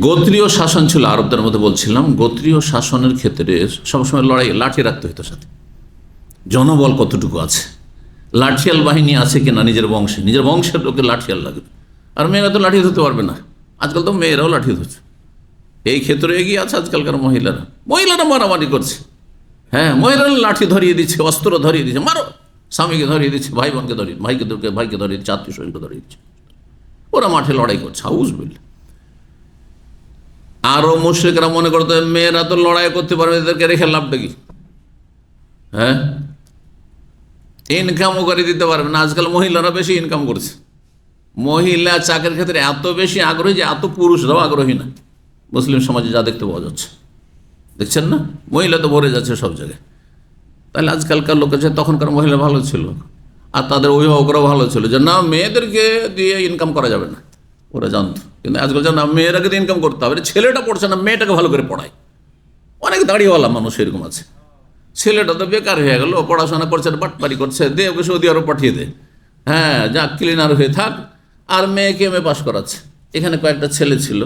গোত্রীয় শাসন ছিল আরবদের মধ্যে, বলছিলাম গোত্রীয় শাসনের ক্ষেত্রে সবসময় লড়াই, লাঠি রাখতে হতো সাথে। জনবল কতটুকু আছে, লাঠিয়াল বাহিনী আছে কিনা নিজের বংশের লোকে লাঠিয়াল লাগবে। আর মেয়েরা তো লাঠি ধরতে পারবে না, আজকাল তো মেয়েরাও লাঠি ধরছে, এই ক্ষেত্রে এগিয়ে আছে আজকালকার মহিলারা মারামারি করছে। মহিলারা লাঠি ধরিয়ে দিচ্ছে, অস্ত্র ধরিয়ে দিচ্ছে, মারো, স্বামীকে ধরিয়ে দিচ্ছে, ভাই বোনকে ধরিয়ে, ভাইকে ধরিয়ে দিচ্ছে, আত্মীয় স্বজনকে ধরিয়ে দিচ্ছে, ওরা মাঠে লড়াই করছে। আউযুবিল্লাহ। আরো মুশরিকরা মনে করতো মেয়েরা তো লড়াই করতে পারবে, এদেরকে রেখে লাভটা কি? ইনকামও করে দিতে পারবে না। আজকাল মহিলারা বেশি ইনকাম করছে, মহিলা চাকরির ক্ষেত্রে এত বেশি আগ্রহী যে এত পুরুষরাও আগ্রহী না। মুসলিম সমাজে যা দেখতে পাওয়া যাচ্ছে, দেখছেন না, মহিলা তো ভরে যাচ্ছে সব জায়গায়। তাহলে আজকালকার লোক আছে, তখনকার মহিলা ভালো ছিল আর তাদের অভিভাবকরাও ভালো ছিল, যে না মেয়েদেরকে দিয়ে ইনকাম করা যাবে না, ওরা জানতো। কিন্তু আজকাল না, মেয়েরাকে দিয়ে ইনকাম করতে হবে, ছেলেটা পড়ছে না, মেয়েটাকে ভালো করে পড়ায়। অনেক দাড়িওয়ালা মানুষ এরকম আছে, ছেলেটা তো বেকার হয়ে গেল, পড়াশোনা করছে, বাটপারি করছে, দে ওকে সৌদি আরব পাঠিয়ে দে, যা ক্লিনার হয়ে থাক, আর মেয়েকে এমএ পাস করাচ্ছে। এখানে কয়েকটা ছেলে ছিল,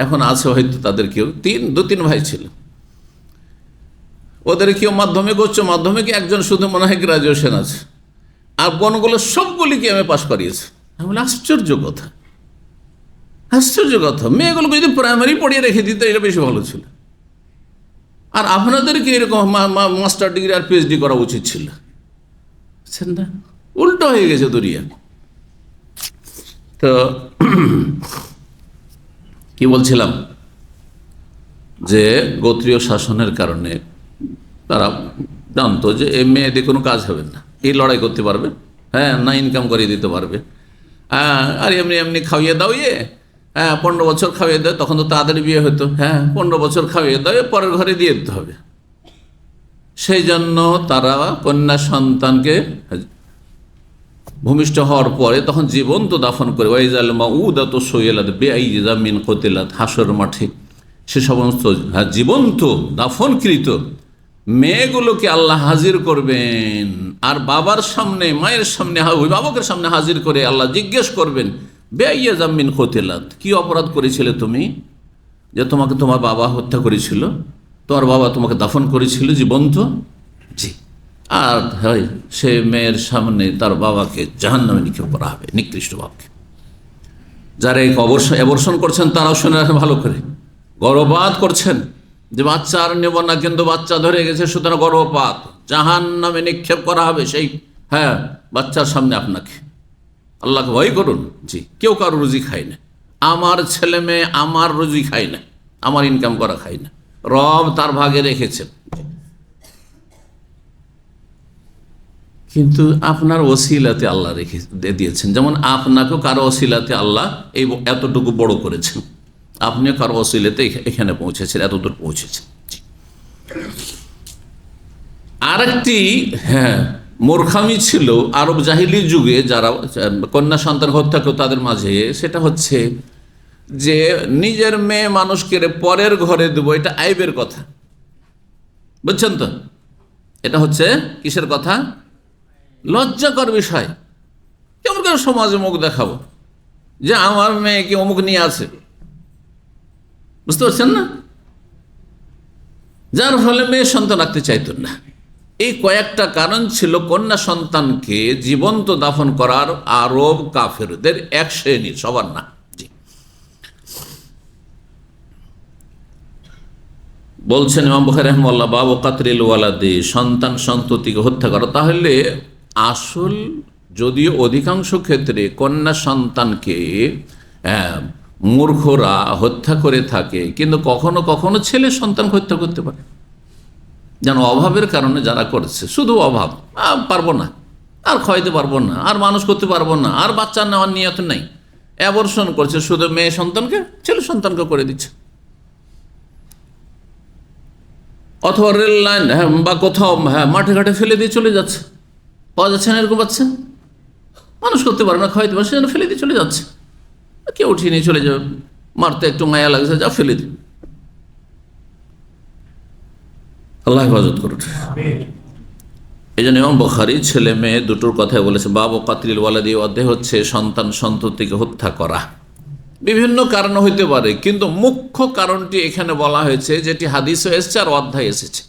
এখন আছে হয়তো তাদের কেউ, 2-3 ভাই ছিল, ওদের কেউ মাধ্যমিক, উচ্চ মাধ্যমিক, একজন শুধু মনে হয় গ্রাজুয়েশন আছে, আর বোনগুলো সবগুলিকে এমএ পাস করিয়েছে। আমি বলি আশ্চর্য কথা, আশ্চর্য কথা, মেয়েগুলোকে যদি প্রাইমারি পড়িয়ে রেখে দিত এটা বেশি ভালো ছিল। আর আপনাদেরকে এরকম মাস্টার ডিগ্রি আর পিএইচডি করা উচিত ছিল, বুঝছেন না? উল্টো হয়ে গেছে দুনিয়া। তো কি বলছিলাম, যে গোত্রীয় শাসনের কারণে তারা জানতো যে এই মেয়েদের কোনো কাজ হবে না, এই লড়াই করতে পারবে, না ইনকাম করিয়ে দিতে পারবে, আর এমনি এমনি খাওয়িয়ে দাও, 15 বছর খাওয়িয়ে দেয়, তখন তো তাদের বিয়ে হতো, 15 বছর খাওয়িয়ে দাও, পরের ঘরে দিয়ে দিতে হবে। সেই জন্য তারা কন্যা সন্তানকে ভূমিষ্ঠ হওয়ার পরে তখন জীবন্ত দাফন করে, ওয়াইজাল মাউদাতু সুইলাত বিআইযা মিন কুতিলাত, হাসর মাঠে সে সমস্ত জীবন্ত দাফনকৃত মেয়েগুলোকে আল্লাহ হাজির করবেন, আর বাবার সামনে, মায়ের সামনে, অভিভাবকের সামনে হাজির করে আল্লাহ জিজ্ঞেস করবেন, বিআইযা মিন কুতিলাত, কি অপরাধ করেছিলে তুমি, যে তোমাকে তোমার বাবা হত্যা করেছিল, তোমার বাবা তোমাকে দাফন করেছিল জীবন্ত? জি। আর সে মেয়ের সামনে তার বাবাকে জাহান্নামে নিক্ষেপ করা হবে, নিকৃষ্ট বাপকে। যারা এই অবর্ষণ করছেন তারাও শুনে রাখেন ভালো করে, গর্ভপাত করছেন যে বাচ্চা আর নেব না, কিন্তু বাচ্চা ধরে গেছে, সুতরাং গর্ভপাত, জাহান্নামে নিক্ষেপ করা হবে সেই বাচ্চার সামনে আপনাকে। আল্লাহকে ভয় করুন। জি, কেউ কারো রুজি খায় না, আমার ছেলে মেয়ে আমার রুজি খায় না, আমার ইনকাম করা খায় না, রব তার ভাগে রেখেছেন। কিন্তু আপনার ওসিলাতে আল্লাহ রেখে দিয়েছেন, যেমন আপনাকেও কারো ওসিলাতে আল্লাহ এই এতটুকু বড় করেছেন, আপনিও কারো ওসিলাতে এখানে পৌঁছেছেন, এতদূর পৌঁছেছেন। আরেকটি মূর্খামি ছিল আরব জাহিলি যুগে, যারা কন্যা সন্তান হত্যা করত তাদের মাঝে, সেটা হচ্ছে যে নিজের মেয়ে মানুষকে পরের ঘরে দেবো, এটা আইবের কথা, বুঝছেন তো? এটা হচ্ছে কিসের কথা? লজ্জাকর বিষয়। কেমন করে সমাজে মুখ দেখাবো যে আমার মেয়েকে অমুক নিয়ে আছে, বুঝতে পারছেন না? যার ফলে মেয়ে সন্তান রাখতে চাইতেন না। এই কয়েকটা কারণ ছিল কন্যা সন্তানকে জীবন্ত দাফন করার আরব কাফেরদের এক শ্রেণীর, সবার না। বলছেন ইমাম বুখারী রাহিমাহুল্লাহ, বাবু কাতরিল ওয়ালাদি, সন্তান সন্ততিকে হত্যা করা। তাহলে আসল, যদিও অধিকাংশ ক্ষেত্রে কন্যা সন্তানকে মূর্খরা হত্যা করে থাকে, কিন্তু কখনো কখনো ছেলে সন্তান হত্যা করতে পারে, যেন অভাবের কারণে যারা করেছে, শুধু অভাব, পারবো না, আর খাওয়াইতে পারবো না, আর মানুষ করতে পারবো না, আর বাচ্চা নেওয়ার নিয়ত নেই, অ্যাবর্শন করছে, শুধু মেয়ে সন্তানকে ছেলে সন্তানকে করে দিচ্ছে। অথবা রেল লাইন বা কোথাও মাঠে ঘাটে ফেলে দিয়ে চলে যাচ্ছে, পাওয়া যাচ্ছে না এরকম বাচ্চা, মানুষ করতে পারে না, খাওয়াইতে পারে, সেজন্য ফেলে দিয়ে চলে যাচ্ছে। কেউ উঠিয়ে নিয়ে চলে যাবে, মারতে একটু মায়া লাগছে, যা ফেলে দিন। আল্লাহ হেফাজত করুন। এই জন্য ইমাম বুখারী ছেলে মেয়ে দুটোর কথাই বলেছে। বাবু কাতরিল ওয়ালাদি, অধ্যায় হচ্ছে সন্তান সন্ততিকে হত্যা করা। বিভিন্ন কারণ হইতে পারে, কিন্তু মুখ্য কারণটি এখানে বলা হয়েছে, যেটি হাদিসে এসেছে আর অধ্যায় এসেছে।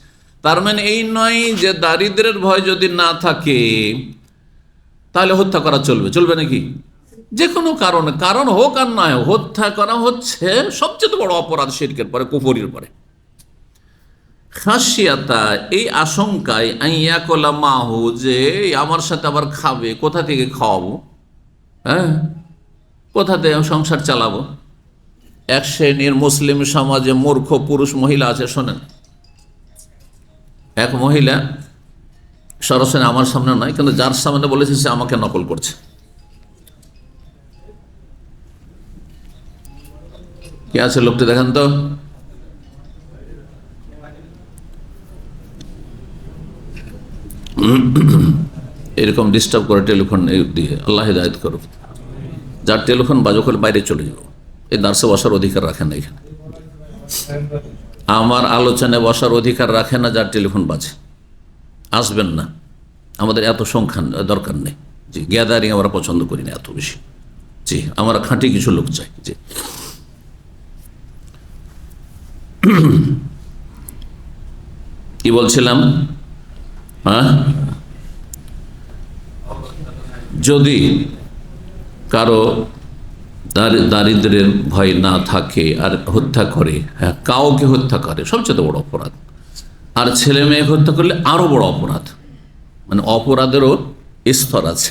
তার মানে এই নয় যে দারিদ্রের ভয় যদি না থাকে তাহলে হত্যা করা চলবে, চলবে নাকি? যে কোনো কারণে, কারণ হোক আর না হোক, হত্যা করা হচ্ছে সবচেয়ে বড় অপরাধ, শিরকের পরে, কুফরির পরে। খাসিয়াতা, এই আশঙ্কায়, আইয়াকলা মাহু, যে আমার সাথে আবার খাবে, কোথা থেকে খাওয়াবো, কোথা থেকে সংসার চালাবো। এক শ্রেণীর মুসলিম সমাজে মূর্খ পুরুষ মহিলা আছে, শোনেন। এক মহিলা সরাসরি আমার সামনে নয়, কিন্তু যার সামনে বলেছে সে আমাকে নকল করছে। কে আছে লোকটি দেখেন তো? এরকম ডিস্টার্ব করে টেলিফোন দিয়ে, আল্লাহ হিদায়াত করুক। যার টেলিফোন বাজো করে বাইরে চলে যাবো, এই দার্সে বসার অধিকার রাখেন না এখানে। আমার আলোচনায় বসার অধিকার রাখে না যার টেলিফোন বাজে, আসবেন না। আমাদের এত সংখ্যা দরকার নেই, জি। গ্যাদারিং আমরা পছন্দ করি না এত বেশি, জি। আমরা খাঁটি কিছু লোক চাই, জি। কি বলছিলাম? যদি কারো দারিদ্রের ভয় না থাকে আর হত্যা করে, কাউকে হত্যা করে, সবচেয়ে বড় অপরাধ। আর ছেলে মেয়ে হত্যা করলে আরো বড় অপরাধ। মানে অপরাধেরও স্তর আছে,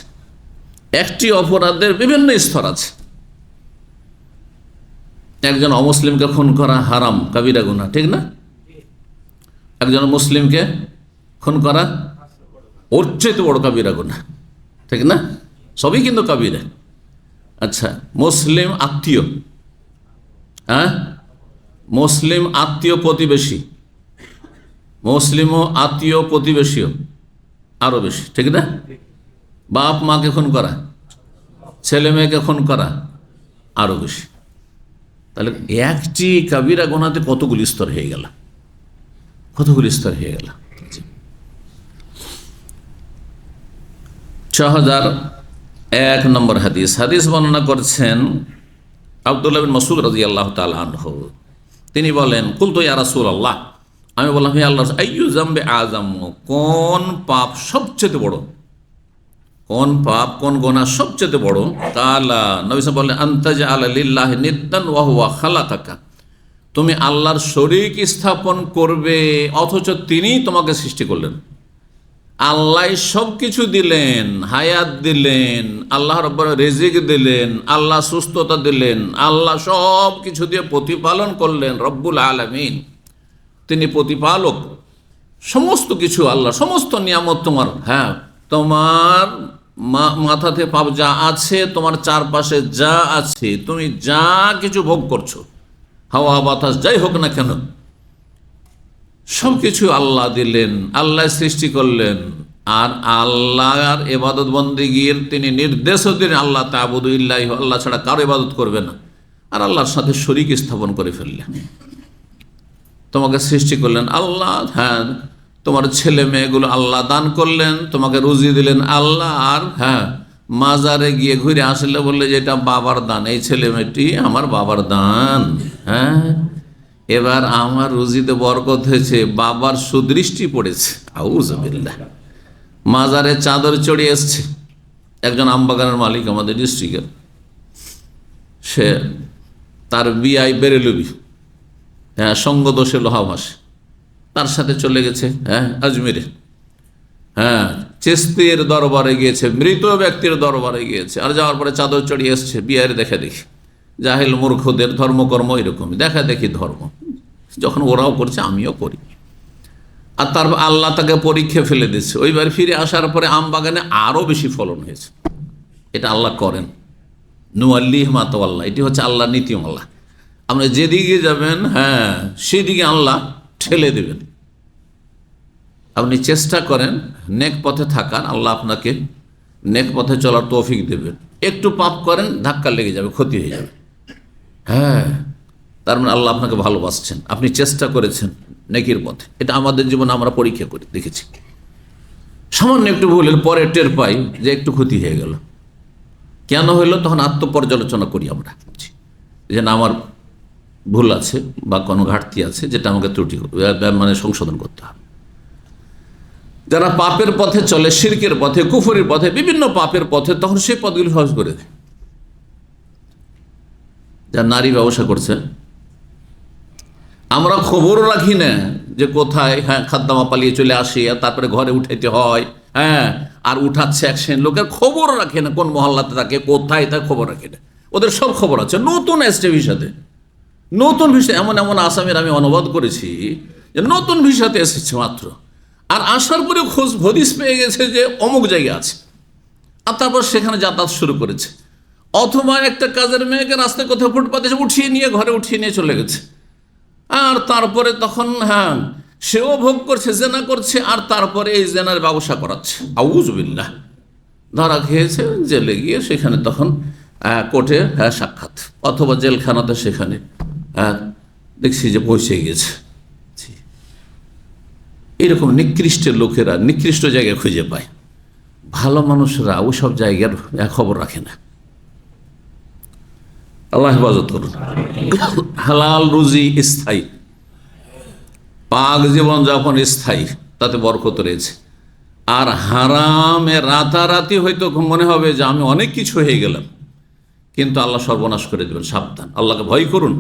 একটি অপরাধের বিভিন্ন স্তর আছে। একজন অমুসলিমকে খুন করা হারাম, কাবিরা গুনাহ, ঠিক না? একজন মুসলিমকে খুন করা ওর চেয়ে বড় কাবিরা গুনাহ, ঠিক না? সবই কিন্তু কাবিরা। আচ্ছা, মুসলিম আত্মীয়, মুসলিম আত্মীয় প্রতিবেশী, মুসলিম ও আত্মীয় প্রতিবেশীও আরো বেশি, ঠিক না? বাপ মাকে খুন করা, ছেলে মেয়েকে খুন করা আরো বেশি। তাহলে একটি কাবিরা গুনাহতে কতগুলি স্তর হয়ে গেল, কতগুলি স্তর হয়ে গেল। 6001 নম্বর হাদিস। হাদিস বর্ণনা করছেন আব্দুল্লাহ বিন মাসউদ রাদিয়াল্লাহু তাআলা আনহু। তিনি বলেন, কুলতু ইয়া রাসূলুল্লাহ, আমি বললাম হে আল্লাহ, আইয়ু যামবি আযম, কোন পাপ সবচেয়ে বড়, কোন পাপ, কোন গুনাহ সবচেয়ে বড়? কালা, নবী সাল্লাল্লাহু আলাইহি ওয়াসাল্লাম বললেন, আনতাজআলা লিল্লাহি নিদ্দান ওয়া হুয়া খালাকাকা, তুমি আল্লাহর শরীক স্থাপন করবে অথচ তিনি তোমাকে সৃষ্টি করলেন। আল্লাহ সব কিছু দিলেন, হায়াত দিলেন, আল্লাহ রাব্বুল রিজিক দিলেন, আল্লাহ সুস্থতা দিলেন, আল্লাহ সব কিছু দিয়ে প্রতিপালন করলেন। রব্বুল আলামিন, তিনি প্রতিপালক। সমস্ত কিছু আল্লাহ, সমস্ত নিয়ামত তোমার। হ্যাঁ, তোমার মাথাতে পাপ যা আছে, তোমার চারপাশে যা আছে, তুমি যা কিছু ভোগ করছো, হাওয়া বাতাস যাই হোক না কেন, সব কিছু আল্লাহ দিলেন, আল্লাহ সৃষ্টি করলেন। আর আল্লাহর ইবাদত বন্দেগীর তিনি নির্দেশও দিলেন, আল্লাহ তা'বুদু ইল্লাহি, আল্লাহ ছাড়া কারো ইবাদত করবে না। আর আল্লাহর সাথে শরীক স্থাপন করে ফেললেন। তোমাকে সৃষ্টি করলেন আল্লাহ, হ্যাঁ, তোমার ছেলে মেয়েগুলো আল্লাহ দান করলেন, তোমাকে রুজি দিলেন আল্লাহ। আর হ্যাঁ, মাজারে গিয়ে ঘুরে আসলে বললে যে এটা বাবার দান, এই ছেলে মেয়েটি আমার বাবার দান। হ্যাঁ, এবার আমার রুজিতে বরকত হয়েছে, বাবার সুদৃষ্টি পড়েছে। আউযুবিল্লাহ। মাজারে চাদর চড়িয়ে এসছে একজন আমবাগানের মালিক আমাদের ডিস্ট্রিক্টের, সে তার বিআই বেরেলবি, হ্যাঁ, সঙ্গদোষে লোহা ভাসে, তার সাথে চলে গেছে হ্যাঁ আজমিরে, হ্যাঁ, চিশতির দরবারে গিয়েছে, মৃত ব্যক্তির দরবারে গিয়েছে। আর যাওয়ার পরে চাদর চড়িয়ে এসছে, বিআইয়ের দেখা দেখি, জাহেল মূর্খদের ধর্মকর্ম এরকমই, দেখা দেখি ধর্ম, যখন ওরাও করছে আমিও করি। আর তারপর আল্লাহ তাকে পরীক্ষা ফেলে দিচ্ছে। ওইবার ফিরে আসার পরে আম বাগানে আরও বেশি ফলন হয়েছে। এটা আল্লাহ করেন, নুয়াল্লিহ মা তাওয়াল্লা, এটি হচ্ছে আল্লাহ নীতিমালা। আপনি যেদিকে যাবেন, হ্যাঁ, সেদিকে আল্লাহ ঠেলে দেবেন। আপনি চেষ্টা করেন নেক পথে থাকার, আল্লাহ আপনাকে নেক পথে চলার তৌফিক দেবেন। একটু পাপ করেন, ধাক্কা লেগে যাবে, ক্ষতি হয়ে যাবে। হ্যাঁ, তার মানে আল্লাহ আপনাকে ভালোবাসছেন, আপনি চেষ্টা করেছেন নেকির পথে। এটা আমাদের জীবনে আমরা পরীক্ষা করে দেখেছি। সামান্য একটু ভুলের পরে টের পাই যে একটু ক্ষতি হয়ে গেল। কেন হইল? তখন আত্মপর্যালোচনা করি আমরা, যে না, আমার ভুল আছে বা কোনো ঘাটতি আছে, যেটা আমাকে ত্রুটি মানে সংশোধন করতে হবে। যারা পাপের পথে চলে, শিরকের পথে, কুফরের পথে, বিভিন্ন পাপের পথে, তখন সেই পথগুলি সহজ করে দেয়। যারা নারী ব্যবসা করছে, আমরা খবর রাখি না যে কোথায়, হ্যাঁ, খাদ্দামা পালিয়ে চলে আসে, আর তারপরে ঘরে উঠাইতে হয়, হ্যাঁ, আর উঠাচ্ছে এক শ্রেণীর লোকের, খবর রাখে না কোন মহল্লাতে থাকে, কোথায় তার খবর রাখে না। ওদের সব খবর আছে। নতুন এসছে ভিসাতে, নতুন ভিসা, এমন এমন আসামের আমি অনুবাদ করেছি যে নতুন ভিসাতে এসেছে মাত্র, আর আসার পরে খোঁজ হদিস পেয়ে গেছে যে অমুক জায়গায় আছে, আর তারপর সেখানে যাতায়াত শুরু করেছে। অথবা একটা কাজের মেয়েকে রাস্তায় কোথাও ফুটপাতে উঠিয়ে নিয়ে ঘরে উঠিয়ে নিয়ে চলে গেছে, আর তারপরে তখন হ্যাঁ সেও ভোগ করছে, জেনা করছে, আর তারপরে এই জেনার ব্যবসা করাচ্ছে। আউযুবিল্লাহ। ধরা খেয়েছে, জেলে গিয়ে সেখানে তখন কোর্টে সাক্ষাৎ, অথবা জেলখানাতে সেখানে দেখছি যে পৌঁছে গেছে। এরকম নিকৃষ্ট লোকেরা নিকৃষ্ট জায়গায় খুঁজে পায়। ভালো মানুষরা ওই সব জায়গার খবর রাখে না। আল্লাহ হেফাজত করুন। হালাল রুজি স্থায়ী, পাক জীবন যাপন স্থায়ী, তাতে বরকত রয়েছে। আর হারামে রাতারাতি হয়তো মনে হবে যে আমি অনেক কিছু হয়ে গেলাম, কিন্তু আল্লাহ সর্বনাশ করে দেবেন। সাবধান, আল্লাহকে ভয় করুন,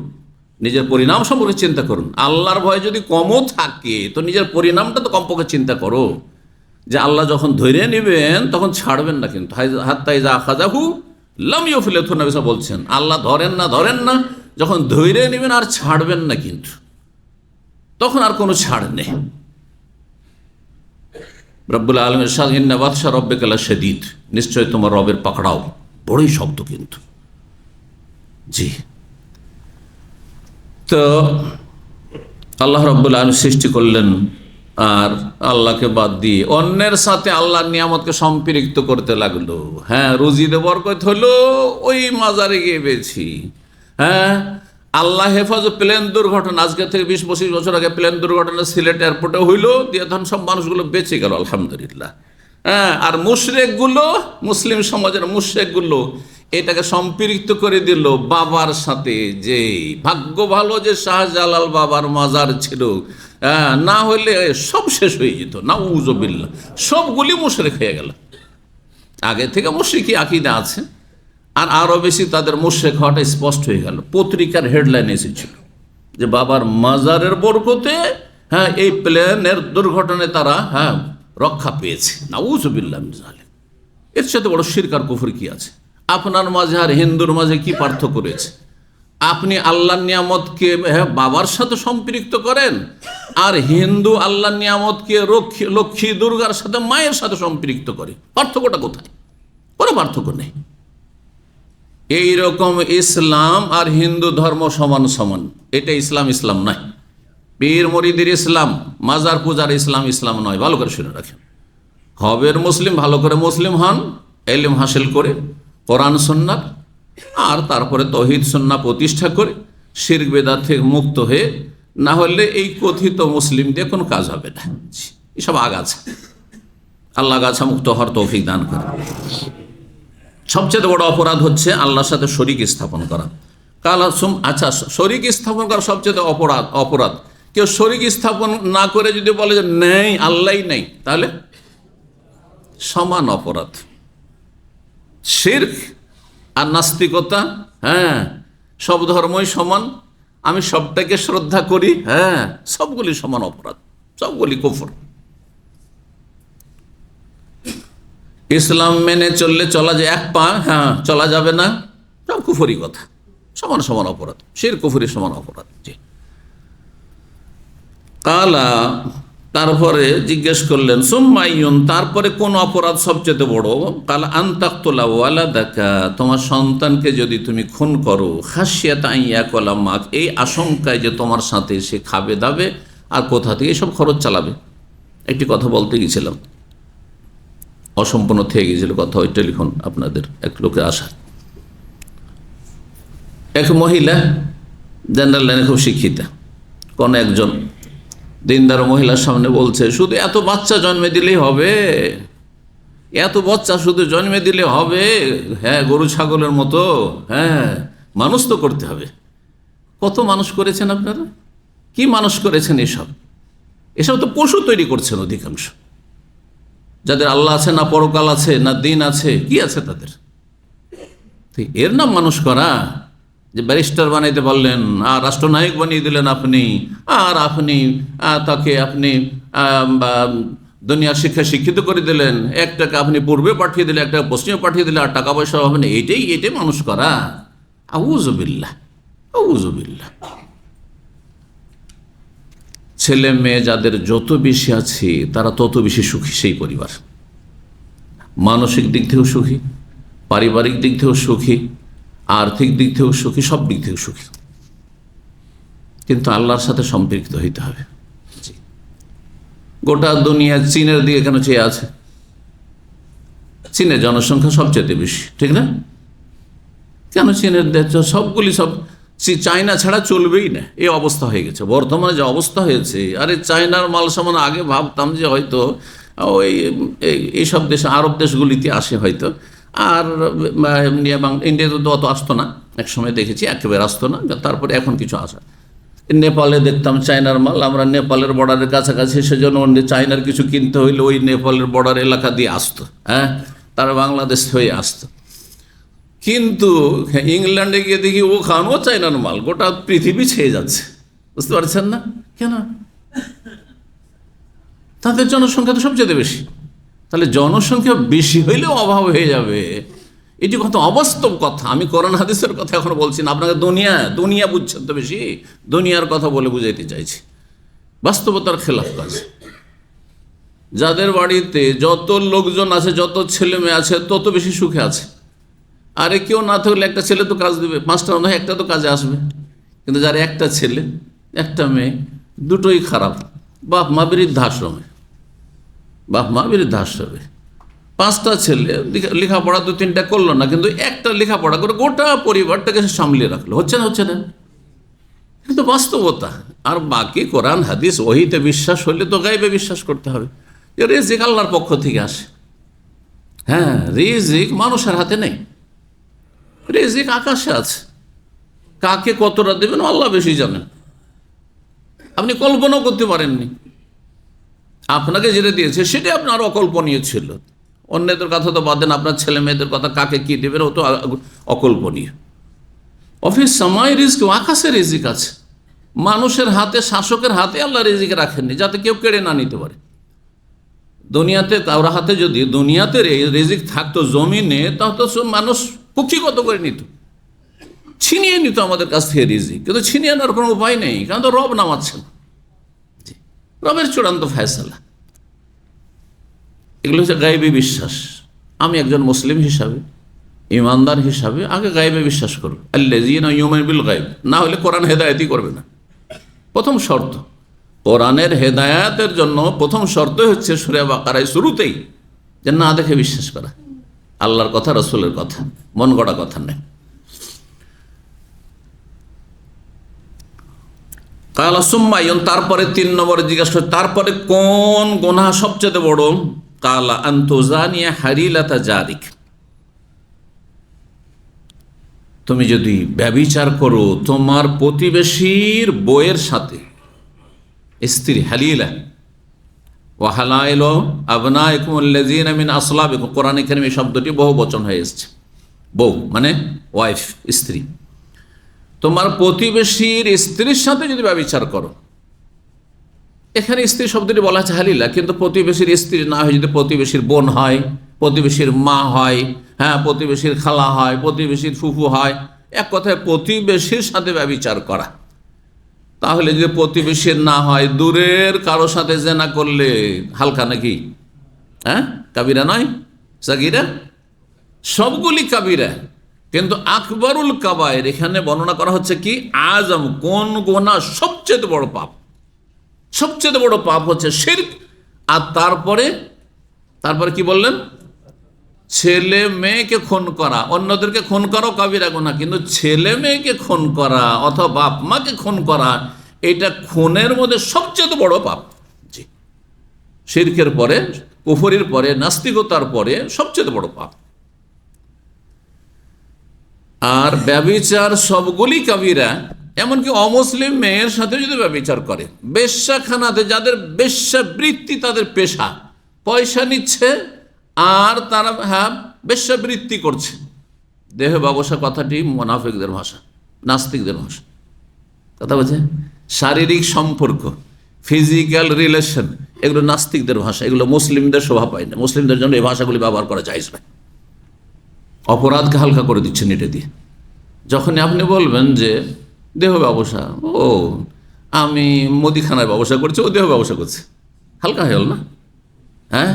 নিজের পরিণাম সম্পর্কে চিন্তা করুন। আল্লাহর ভয় যদি কমও থাকে, তো নিজের পরিণামটা তো কমপক্ষে চিন্তা করো, যে আল্লাহ যখন ধরে নেবেন তখন ছাড়বেন না। কিন্তু হাত্তা ইযা আখাযাহু লাম ইউফলিতহু, নবী সাল্লাল্লাহু আলাইহি ওয়াসাল্লাম বলছেন, আল্লাহ ধরেন না, যখন ধরে নেবেন আর ছাড়বেন না, কিন্তু তখন আর কোনো ছাড় নেই। রব্বুল আলামিন ইরশাদ, ইন্না বাতশা রাব্বিকা লাশাদীদ, নিশ্চয় তোমার রবের পাকড়াও বড়ই শক্ত। কিন্তু জি, তো আল্লাহ রাব্বুল আলামিন সৃষ্টি করলেন, আর আল্লাহকে বাদ দিয়ে অন্যের সাথে আল্লাহর নিয়ামতকে সম্পৃক্ত করতে লাগলো। হ্যাঁ, রুজিতে বরকত হলো, ওই মাজারে গিয়ে পেয়েছি। হ্যাঁ, আল্লাহ হেফাজত, প্লেন দুর্ঘটনা, আজকে থেকে 20-25 বছর আগে প্লেন দুর্ঘটনা সিলেট এয়ারপোর্টে হইলো, দিয়ে তখন সব মানুষগুলো বেঁচে গেল, আলহামদুলিল্লাহ। হ্যাঁ, আর মুশরিকগুলো, মুসলিম সমাজের মুশরিকগুলো এটাকে সম্পৃক্ত করে দিল বাবার সাথে। যে ভাগ্য ভালো যে শাহজালাল বাবার মাজার ছিল, না হলে সব শেষ হয়ে যেত। নাউযুবিল্লাহ, সবগুলি মুশরিক হয়ে গেল। আগে থেকে মুশরিকি আকীদা আছে, আর আরও বেশি তাদের মুশরিক হওয়াটা স্পষ্ট হয়ে গেল। পত্রিকার হেডলাইন এসেছিল যে বাবার মাজারের বরকতে, হ্যাঁ, এই প্লেনের দুর্ঘটনায় তারা রক্ষা পেয়েছে। নাউযুবিল্লাহ মিন যালিক। এর সাথে বড় শিরক আর কুফর কি আছে? আপনার মাঝে আর হিন্দুর মাঝে কি পার্থক্য রয়েছে? আপনি আল্লাহর নিয়ামতকে বাবার সাথে সম্পৃক্ত করেন, আর হিন্দু আল্লাহর নিয়ামতকে লক্ষ্মী দুর্গার সাথে, মায়ের সাথে সম্পৃক্ত করে। পার্থক্যটা কোথায়? কোনো পার্থক্য নেই। এইরকম ইসলাম আর হিন্দু ধর্ম সমান সমান, এটা ইসলাম ইসলাম নয়। পীর মরিদের ইসলাম, মাজার পূজার ইসলাম ইসলাম নয়। ভালো করে শুনে রাখেন। হবের মুসলিম, ভালো করে মুসলিম হন, ইলম হাসিল করে কোরআন সুন্নাহ, আর তারপরে তৌহিদ সুন্নাহ প্রতিষ্ঠা করে শিরক বিদআত থেকে মুক্ত হয়ে, না হলে এই কথিত মুসলিম দিয়ে কোনো কাজ হবে না। এসব আগাছা, আল্লাহ আগাছা মুক্ত হওয়ার তৌফিক দান করে। সবচেয়ে বড় অপরাধ হচ্ছে আল্লাহর সাথে শরীক স্থাপন করা। আচ্ছা, শরীক স্থাপন করা সবচেয়ে অপরাধ। কেউ শরীক স্থাপন না করে যদি বলে যে নেই, আল্লাহই নেই, তাহলে সমান অপরাধ। শিরক আর নাস্তিকতা, সব ধর্মই সমান, আমি সবটাকে শ্রদ্ধা করি, সবগুলি সমান অপরাধ, সবগুলি কুফর। ইসলাম মেনে চললে চলা যায়, এক পা চলা যাবে না, সব কুফরি কথা, সমান সমান অপরাধ। শিরক কুফরি সমান অপরাধ। জি। কালা, তারপরে জিজ্ঞেস করলেন, সুম্মাইয়ুন, তারপরে কোন অপরাধ সবচেয়ে বড়? কালা আনতাকতুলা ওয়ালাদাকা, তোমার সন্তানকে যদি তুমি খুন করো, খাসিয়াতা আন ইয়াকুলা মাক, এই আশঙ্কায় যে তোমার সাথে সে খাবে দাবে আর কোথা থেকে সব খরচ চালাবে। একটি কথা বলতে গিয়েছিলাম, অসম্পূর্ণ থেকে গিয়েছিল কথা, ওই টেলিফোন আপনাদের এক লোকের আশা। এক মহিলা জেনারেল লাইনে খুব শিক্ষিতা, কোন একজন দিনদার মহিলার সামনে বলছে, শুধু এত বাচ্চা জন্মে দিলেই হবে? এত বাচ্চা শুধু জন্মে দিলে হবে? গরু ছাগলের মতো, মানুষ তো করতে হবে। কত মানুষ করেছেন আপনারা? কি মানুষ করেছেন? এসব তো পশু তৈরি করছেন অধিকাংশ। যাদের আল্লাহ আছে না, পরকাল আছে না, দিন আছে, কি আছে তাদের? এর নাম মানুষ করা? যে ব্যারিস্টার বানাইতে পারলেন, আর রাষ্ট্রনায়ক বানিয়ে দিলেন আপনি, আর আপনি তাকে আপনি দুনিয়ার শিক্ষিত করে দিলেন, একটাকে আপনি পূর্বে পাঠিয়ে দিলেন, একটা পশ্চিমে পাঠিয়ে দিলেন, আর টাকা পয়সা হবে না, এটাই মানুষ করা? আউযুবিল্লাহ, আউযুবিল্লাহ। ছেলে মেয়ে যাদের যত বেশি আছে, তারা তত বেশি সুখী সেই পরিবার। মানসিক দিক থেকেও সুখী, পারিবারিক দিক থেকেও সুখী, আর্থিক দিক থেকেও সুখী, সব দিক থেকে সুখী। কিন্তু আল্লাহর সাথে সম্পৃক্ত হইতে হবে। গোটা দুনিয়া চীনের দিকে কেন চেয়ে আছে? চীনের জনসংখ্যা সবচেয়ে বেশি, ঠিক না? কেন চীনের দেশ সবগুলি, সব চায়না ছাড়া চলবেই না, এই অবস্থা হয়ে গেছে বর্তমানে যে অবস্থা হয়েছে। আরে চায়নার মাল সামান আগে ভাবতাম যে হয়তো ওই এইসব দেশ, আরব দেশগুলিতে আসে হয়তো, আর ইন্ডিয়াতে তো অত আসতো না, এক সময় দেখেছি একেবারে আসতো না, তারপরে এখন কিছু আসা। নেপালে দেখতাম চায়নার মাল, আমরা নেপালের বর্ডারের কাছাকাছি, সেজন্য চায়নার কিছু কিনতে হইলে ওই নেপালের বর্ডার এলাকা দিয়ে আসতো, তারা বাংলাদেশ হয়ে আসতো। কিন্তু ইংল্যান্ডে গিয়ে দেখি ওখানেও চায়নার মাল, গোটা পৃথিবী ছেয়ে যাচ্ছে। বুঝতে পারছেন না কেন? তাদের জনসংখ্যা তো সবচেয়ে বেশি। তাহলে জনসংখ্যা বেশি হইলেও অভাব হয়ে যাবে, এটি কত অবাস্তব কথা। আমি কোরআন হাদিসের কথা এখন বলছি না, আপনাকে দুনিয়া বুঝছেন তো বেশি, দুনিয়ার কথা বলে বুঝাইতে চাইছি। বাস্তবতার খেলাফ কাজ। যাদের বাড়িতে যত লোকজন আছে, যত ছেলে মেয়ে আছে, তত বেশি সুখে আছে। আরে কেউ না থাকলে একটা ছেলে তো কাজ দেবে, পাঁচটা নয় একটা তো কাজে আসবে। কিন্তু যার একটা ছেলে একটা মেয়ে, দুটোই খারাপ, বাপ মা বৃদ্ধাশ্রমে, পাঁচটা ছেলে লেখাপড়া 2-3টা করলো না, কিন্তু একটা লেখাপড়া করে গোটা পরিবারটাকে সামলিয়ে রাখলো। হচ্ছে না? কিন্তু বাস্তবতা। আর বাকি কোরআন হাদিস ওহিতে বিশ্বাস হলে তো গায়বে বিশ্বাস করতে হবে। রিজিক আল্লাহর পক্ষ থেকে আসে। রিজিক মানুষের হাতে নেই, রিজিক আকাশে আছে। কাকে কতটা দেবেন আল্লাহ বেশি জানেন, আপনি কল্পনাও করতে পারেননি। আপনাকে যেটা দিয়েছে সেটাই আপনার অকল্পনীয় ছিল। অন্যদের কথা তো বাদ দেন, আপনার ছেলে মেয়েদের কথা, কাকে কি দেবেন ও তো অকল্পনীয়। অফিস সময় রিজিক, আকাশে রিজিক আছে। মানুষের হাতে, শাসকের হাতে আল্লাহ রিজিক রাখেননি, যাতে কেউ কেড়ে না নিতে পারে। দুনিয়াতে কারোর হাতে যদি দুনিয়াতে রিজিক থাকতো জমিনে, তাহলে তো সব মানুষ কুক্ষিগত করে নিত, ছিনিয়ে নিত আমাদের কাছ থেকে রিজিক। কিন্তু ছিনিয়ে আনার কোনো উপায় নেই, কারণ তো রব নামাচ্ছেন, রবের চূড়ান্ত ফয়সালা। এগুলো হচ্ছে গায়েবী বিশ্বাস। আমি একজন মুসলিম হিসাবে, ইমানদার হিসাবে আগে গায়েবে বিশ্বাস করব, আল্লাযীনা ইউমিনুনা বিল গায়ব। না হলে কোরআন হেদায়েতই করবে না। প্রথম শর্ত, কোরআনের হেদায়েতের জন্য প্রথম শর্ত হচ্ছে সূরা বাকারায় শুরুতেই যে না দেখে বিশ্বাস করা, আল্লাহর কথা, রাসূলের কথা, মন গড়া কথা নেই। কালা সুম্মায়ুন, তারপরে 3 নম্বরে জিজ্ঞাসা, তারপরে কোন গুনাহ সবচেয়ে বড়? কালা আনতুজানিয়া হারিলাতা জারিক, তুমি যদি ব্যভিচার করো তোমার প্রতিবেশীর বউয়ের সাথে, স্ত্রী। হালিলা ওয়া হালাইলু আবনাইকুম আল্লাযীনা মিন আসলাবিকুম, কোরআনে কারীমে শব্দটি বহু বচন হয়ে এসেছে। বউ মানে ওয়াইফ, স্ত্রী। তোমার প্রতিবেশীর স্ত্রীর সাথে যদি ব্যভিচার করো, এখানে স্ত্রী শব্দটি বলা আছে হালিলা, কিন্তু প্রতিবেশীর স্ত্রী না হয় যদি প্রতিবেশীর বোন হয়, প্রতিবেশীর মা হয়, হ্যাঁ, প্রতিবেশীর খালা হয়, প্রতিবেশীর ফুফু হয়, এক কথায় প্রতিবেশীর সাথে ব্যভিচার করা। তাহলে যদি প্রতিবেশীর না হয়, দূরের কারোর সাথে জেনা করলে হালকা নাকি? হ্যাঁ, কাবিরা নয়, সাগীরা, সবগুলি কাবিরা। কিন্তু আকবরুল কাবায়ের এখানে বর্ণনা করা হচ্ছে কি, আজম, কোন গুনাহ সবচেয়ে বড় পাপ? সবচেয়ে বড় পাপ হচ্ছে শিরক। আর তারপরে কি বললেন? ছেলে মেয়েকে খুন করা, অন্যদেরকে খুন করাও কাবিরা গুনাহ, কিন্তু ছেলে মেয়েকে খুন করা অথবা বাপ মাকে খুন করা, এটা খুনের মধ্যে সবচেয়ে বড় পাপ। জি, শিরকের পরে, কুফরির পরে, নাস্তিকতার পরে সবচেয়ে বড় পাপ। আর ব্যভিচার সবগুলি কাবিরা, এমনকি অমুসলিম মেয়ের সাথে যদি ব্যভিচার করে, বেশ্যাখানাতে যাদের বেশ্যাবৃত্তি তাদের পেশা, পয়সা নিচ্ছে আর তারা বেশ্যাবৃত্তি করছে। দেহ ব্যবসা কথাটি মুনাফিকদের ভাষা, নাস্তিকদের ভাষা, কথা বলছে। শারীরিক সম্পর্ক, ফিজিক্যাল রিলেশন, এগুলো নাস্তিকদের ভাষা, এগুলো মুসলিমদের শোভা পায় না। মুসলিমদের জন্য এই ভাষাগুলি ব্যবহার করা জায়েজ নয়। অপরাধকে হালকা করে দিচ্ছেন এটা দিয়ে। যখনই আপনি বলবেন যে দেহ ব্যবসা, ও আমি মুদিখানায় ব্যবসা করছি, ও দেহ ব্যবসা করছে, হালকা হয়ে গেল না? হ্যাঁ,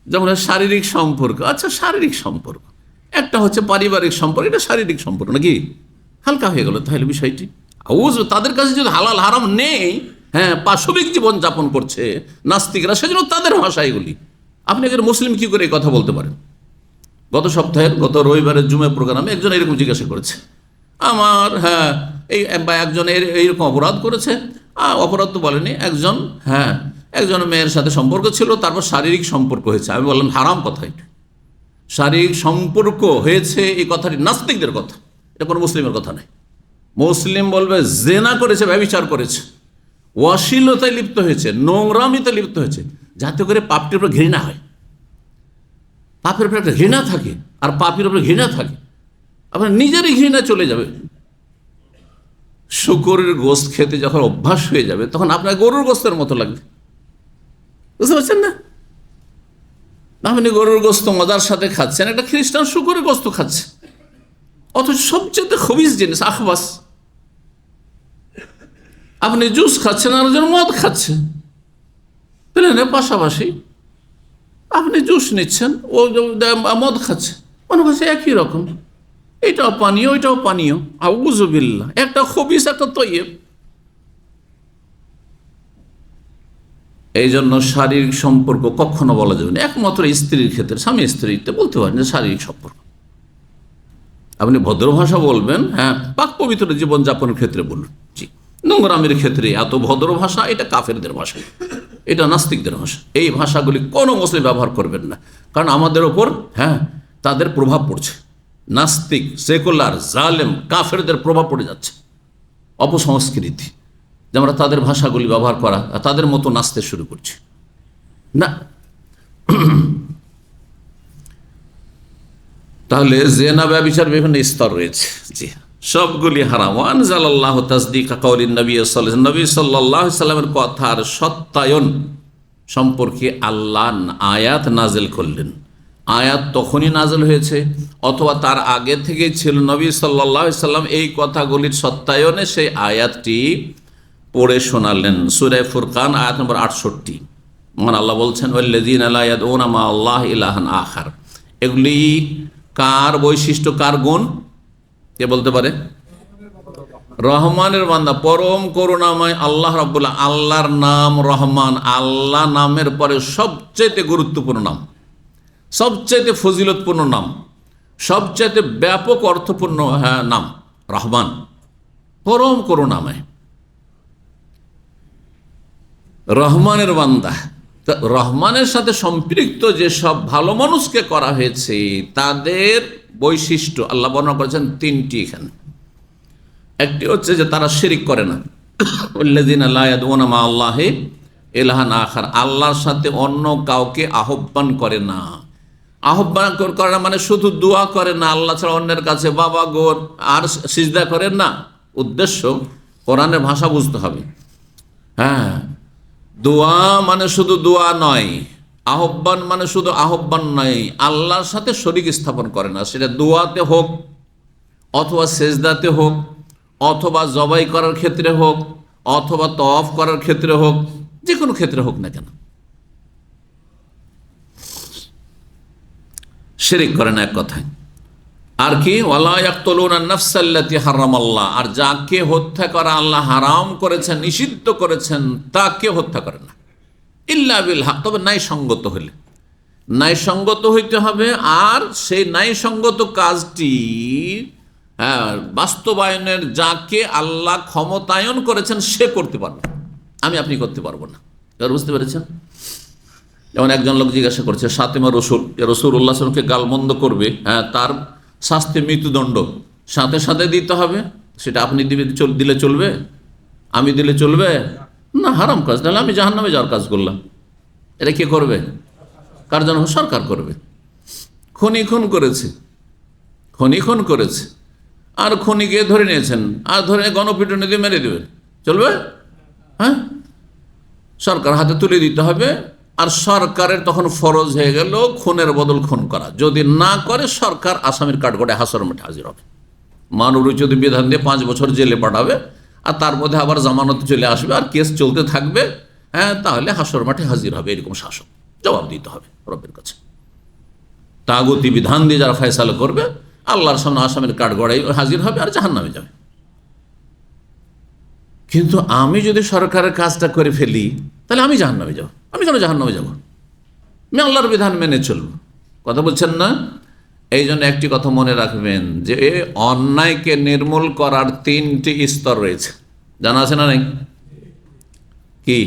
যেমন শারীরিক সম্পর্ক, আচ্ছা শারীরিক সম্পর্ক, একটা হচ্ছে পারিবারিক সম্পর্ক, এটা শারীরিক সম্পর্ক নাকি? হালকা হয়ে গেল তাহলে বিষয়টি। তাদের কাছে যদি হালাল হারাম নেই, হ্যাঁ, পাশবিক জীবন যাপন করছে নাস্তিকরা, সেজন্য তাদের ভাষা এগুলি। আপনি একজন মুসলিম কি করে এই কথা বলতে পারেন? গত রবিবারের জুমে প্রোগ্রামে একজন এরকম জিজ্ঞাসা করেছে, আমার একজন এইরকম অপরাধ করেছে। অপরাধ তো বলেনি, একজন মেয়ের সাথে সম্পর্ক ছিল, তারপর শারীরিক সম্পর্ক হয়েছে। আমি বললাম হারাম কথা, এটা শারীরিক সম্পর্ক হয়েছে এই কথাটি নাস্তিকদের কথা, এটা কোনো মুসলিমের কথা নয়। মুসলিম বলবে জেনা করেছে, ব্যভিচার করেছে, অশ্লীলতায় লিপ্ত হয়েছে, নোংরামিতে লিপ্ত হয়েছে, যাতে করে পাপটির উপর ঘৃণা হয়। পাপের উপর একটা ঘৃণা থাকে, আর পাপের উপর ঘৃণা থাকে, আপনার নিজেরই ঘৃণা চলে যাবে। শুকরের গোশত খেতে যখন অভ্যাস হয়ে যাবে, তখন আপনার গরুর গোশতের মতো লাগবে, বুঝতে পারছেন না? আপনি গরুর গোশত মজার সাথে খাচ্ছেন, একটা খ্রিস্টান শুকরের গোশত খাচ্ছে, অথচ সবচেয়ে খবিস জিনিস আখবাস। আপনি জুস খাচ্ছেন, আর একজন মদ খাচ্ছে, প্লেনে পাশাপাশি আপনি জুস নিচ্ছেন, ও মদ খাচ্ছে, মনে করছে একই রকম, এটাও পানীয় ওইটাও পানীয়, আউযুবিল্লাহ, একটা খবিস একটা তৈয়ব। এই জন্য শারীরিক সম্পর্ক কখনো বলা যাবে না, একমাত্র স্ত্রীর ক্ষেত্রে, স্বামী স্ত্রীতে বলতে পারেন যে শারীরিক সম্পর্ক। আপনি ভদ্র ভাষা বলবেন, হ্যাঁ, পাক পবিত্র জীবনযাপনের ক্ষেত্রে বলুন। জি, নোংরামের ক্ষেত্রে এত ভদ্র ভাষা, এটা কাফেরদের ভাষা, এটা নাস্তিকদের ভাষা। এই ভাষাগুলি কোনো মুসলিম ব্যবহার করবেন না, কারণ আমাদের ওপর তাদের প্রভাব পড়ছে। নাস্তিক, সেকুলার, জালেম, কাফেরদের প্রভাব পড়ে যাচ্ছে, অপসংস্কৃতি, যে আমরা তাদের ভাষাগুলি ব্যবহার করা, তাদের মতো নাচতে শুরু করছি না। তাহলে জেনা ব্যভিচার বিভিন্ন স্তর রয়েছে। জি, সবগুলি হারাম। আনজালাল্লাহু তাসদীকা কাওলিন নবী সাল্লাল্লাহু আলাইহি ওয়াসাল্লামের কথার সত্যায়ন, সম্পর্কে আল্লাহ আয়াত নাজেল করলেন। আয়াত তখনই নাজেল হয়েছে অথবা তার আগে থেকে ছিল, নবী সাল্লাল্লাহু আলাইহি সাল্লাম এই কথাগুলির সত্যায়নে সেই আয়াতটি পড়ে শোনালেন। সূরা ফুরকান আয়াত নম্বর 68। মহান আল্লাহ বলছেন, ওয়াল্লাযীনা লা ইয়াদউনা মা আল্লাহি ইলাহান আখার। এগুলি কার বৈশিষ্ট্য, কার গুণ? কে বলতে পারে? রহমানের বান্দা, পরম করুণাময় আল্লাহ রাব্বুল। আল্লাহর নাম রহমান। আল্লাহ নামের পরে সবচেয়ে গুরুত্বপূর্ণ নাম, সবচেয়ে ফজিলতপূর্ণ নাম, সবচেয়ে ব্যাপক অর্থপূর্ণ নাম রহমান, পরম করুণাময়, রহমানের বান্দা। রহমানের সাথে সম্পৃক্ত যে সব ভালো মানুষকে করা হয়েছে তাদের বৈশিষ্ট্য আল্লাহ বর্ণনা করেছেন তিনটি এখানে। একটি হচ্ছে যে তারা শিরিক করে না। ওয়াল্লাযীনা লা ইয়াদউনা মা আল্লাহি ইলাহান আখার, আল্লাহর সাথে অন্য কাউকে আহ্বান করে না। আহ্বান করে না মানে শুধু দোয়া করে না আল্লাহ ছাড়া অন্যের কাছে, বাবা গোর আর সিজদা করেন না। উদ্দেশ্য কোরআনের ভাষা বুঝতে হবে। হ্যাঁ, দোয়া মানে শুধু দোয়া নয়, আহ্বান মানে শুধু আহ্বান নয়, আল্লাহর সাথে শরীক স্থাপন করে না। সেটা দোয়াতে হোক অথবা সেজদাতে হোক অথবা জবাই করার ক্ষেত্রে হোক অথবা তওয়াফ করার ক্ষেত্রে হোক, যে কোনো ক্ষেত্রে হোক না কেন, শিরক করে না এক কথায়। আর কি, ওয়ালা ইয়াকতুলুনা নাফসাল্লাতী হারামাল্লাহ, আর যাকে হত্যা করা আল্লাহ হারাম করেছেন, নিষিদ্ধ করেছেন, তাকে হত্যা করে না। ইল্লা বিল হক, তবে ন্যায়সঙ্গত হলে, ন্যায়সঙ্গত হইতে হবে। আর সেই ন্যায়সঙ্গত কাজটি বাস্তবায়নের যাকে আল্লাহ ক্ষমতায়ন করেছেন সে করতে পারবে, আমি আপনি করতে পারবো না। এবার বুঝতে পেরেছেন? যেমন একজন লোক জিজ্ঞাসা করছে, সাতেমা রসুল, রাসূলুল্লাহ সাল্লাল্লাহু আলাইহি ওয়াসাল্লামকে গালমন্দ করবে, তার শাস্তি মৃত্যুদণ্ড সাথে সাথে দিতে হবে। সেটা আপনি দিলে চলবে? আমি দিলে চলবে না? হারাম কাজ। তাহলে আমি জাহান্নামে যাওয়ার কাজ করলাম। এটা কে করবে? কার জন্য? সরকার করবে। খুন করেছে, খুন করেছে, আর খুনিকে ধরে নিয়েছেন, আর ধরে গণপিটুনি দিয়ে মেরে দেবেন, চলবে? হ্যাঁ, সরকার হাতে তুলে দিতে হবে। আর সরকারের তখন ফরজ হয়ে গেল খুনের বদল খুন করা। যদি না করে সরকার আসামির কাঠগড়ায় হাসর মাঠে হাজির হবে, মানবরচিত বিধান দিয়ে 5 বছর জেলে পাঠাবে, আর তার মধ্যে আবার জামানত চলে আসবে, আর কেস চলতে থাকবে। তাহলে হাসর মাঠে হাজির হবে এরকম শাসক, জবাব দিতে হবে রবের কাছে। তাগুতি বিধান দিয়ে যারা ফয়সালা করবে আল্লাহর সামনে আসামির কাঠগড়ায় হাজির হবে আর জাহান্নামে যাবে। কিন্তু আমি যদি সরকারের কাজটা করে ফেলি তাহলে আমি জাহান্নামে যাব। আমি কেন জাহান্নামে যাব? আমি আল্লাহর বিধান মেনে চলব। কথা বলছেন না? এই জন্য একটি কথা মনে রাখবেন যে অন্যায়কে নির্মূল করার 3টি স্তর রয়েছে। জানা আছে না? নাই? কি?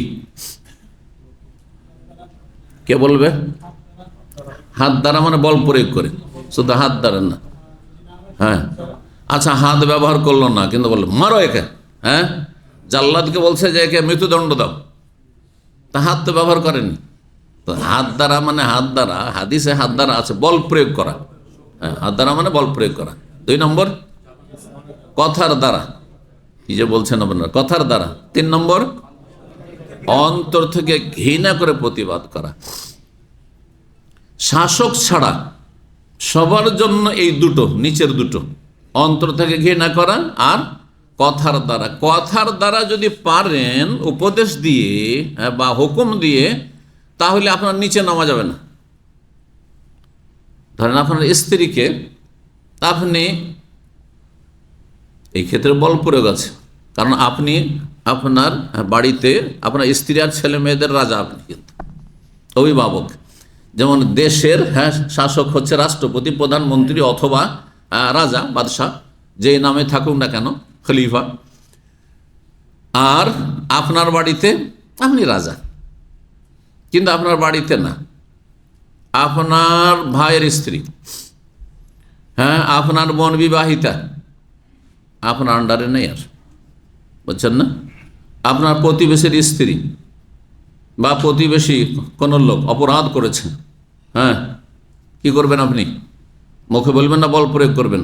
কে বলবে? হাত দ্বারা মানে বল প্রয়োগ করে, শুধু হাত দ্বারা না। হ্যাঁ, আচ্ছা, হাত ব্যবহার করলো না কিন্তু বললো মারো একে। হ্যাঁ, জাল্লাদকে বলছে যে একে মৃত্যুদণ্ড দাও, তা হাত তো ব্যবহার করেনি। তো হাত দ্বারা মানে হাত দ্বারা, হাদিসে হাত দ্বারা আছে বল প্রয়োগ করা। হ্যাঁ, হাত দ্বারা মানে বল প্রয়োগ করা। 2 নম্বর কথার দ্বারা, কি যে বলছেন আপনারা, কথার দ্বারা। 3 নম্বর অন্তর থেকে ঘৃণা করে প্রতিবাদ করা। শাসক ছাড়া সবার জন্য এই দুটো, নিচের দুটো, অন্তর থেকে ঘৃণা করা আর কথার দ্বারা। কথার দ্বারা যদি পারেন উপদেশ দিয়ে বা হুকুম দিয়ে, তাহলে আপনার নিচে নামা যাবে না। ধরেন আপনার স্ত্রীকে, আপনি এই ক্ষেত্রে বল প্রয়োগ আছে, কারণ আপনি আপনার বাড়িতে আপনার স্ত্রী আর ছেলে মেয়েদের রাজা, আপনি কিন্তু অভিভাবক। যেমন দেশের শাসক হচ্ছে রাষ্ট্রপতি, প্রধানমন্ত্রী অথবা রাজা, বাদশাহ, যে নামে থাকুক না কেন, খলিফা। আর আপনার বাড়িতে আপনি রাজা, কিন্তু আপনার বাড়িতে না, আপনার ভাইয়ের স্ত্রী, আপনার বোন বিবাহিতা, আপনার আন্ডারে নেই। আর বুঝছেন না? আপনার প্রতিবেশীর স্ত্রী বা প্রতিবেশী কোনো লোক অপরাধ করেছে, কি করবেন আপনি? মুখে বলবেন না বল প্রয়োগ করবেন?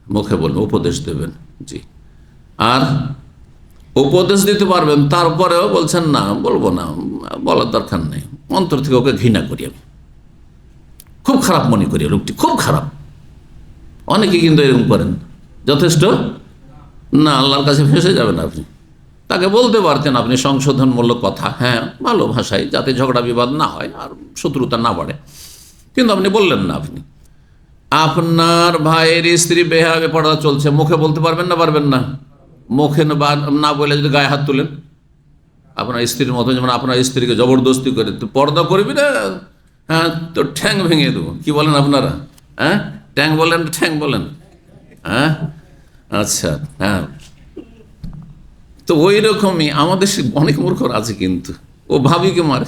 মুখে বলবেন, উপদেশ দেবেন। জি। আর উপদেশ দিতে পারবেন, তারপরেও বলছেন না বলবো না, বলার দরকার নেই, অন্তর থেকে ওকে ঘৃণা করি আমি, খুব খারাপ মনে করি, লোকটি খুব খারাপ। অনেকে কিন্তু এরকম করেন। যথেষ্ট না, আল্লাহর কাছে ফেঁসে যাবেন আপনি। তাকে বলতে পারতেন আপনি সংশোধনমূলক কথা, হ্যাঁ ভালো ভাষায়, যাতে ঝগড়া বিবাদ না হয় আর শত্রুতা না বাড়ে, কিন্তু আপনি বললেন না। আপনি আপনার ভাইয়ের স্ত্রী বেহাবে পর্দা চলছে, মুখে বলতে পারবেন না? পারবেন না? মুখে না বলে যদি গায়ে হাত তুলেন আপনার স্ত্রীর মতো, যেমন আপনার স্ত্রীকে জবরদস্তি করে তুই পর্দা করবি না, হ্যাঁ তো ঠ্যাং ভেঙে দেবো, কি বলেন আপনারা? হ্যাঁ ট্যাং বলেন, ঠ্যাং বলেন? হ্যাঁ আচ্ছা, হ্যাঁ। তো ওই রকমই আমাদের অনেক মূর্খ আছে, কিন্তু ও ভাবিকে মারে,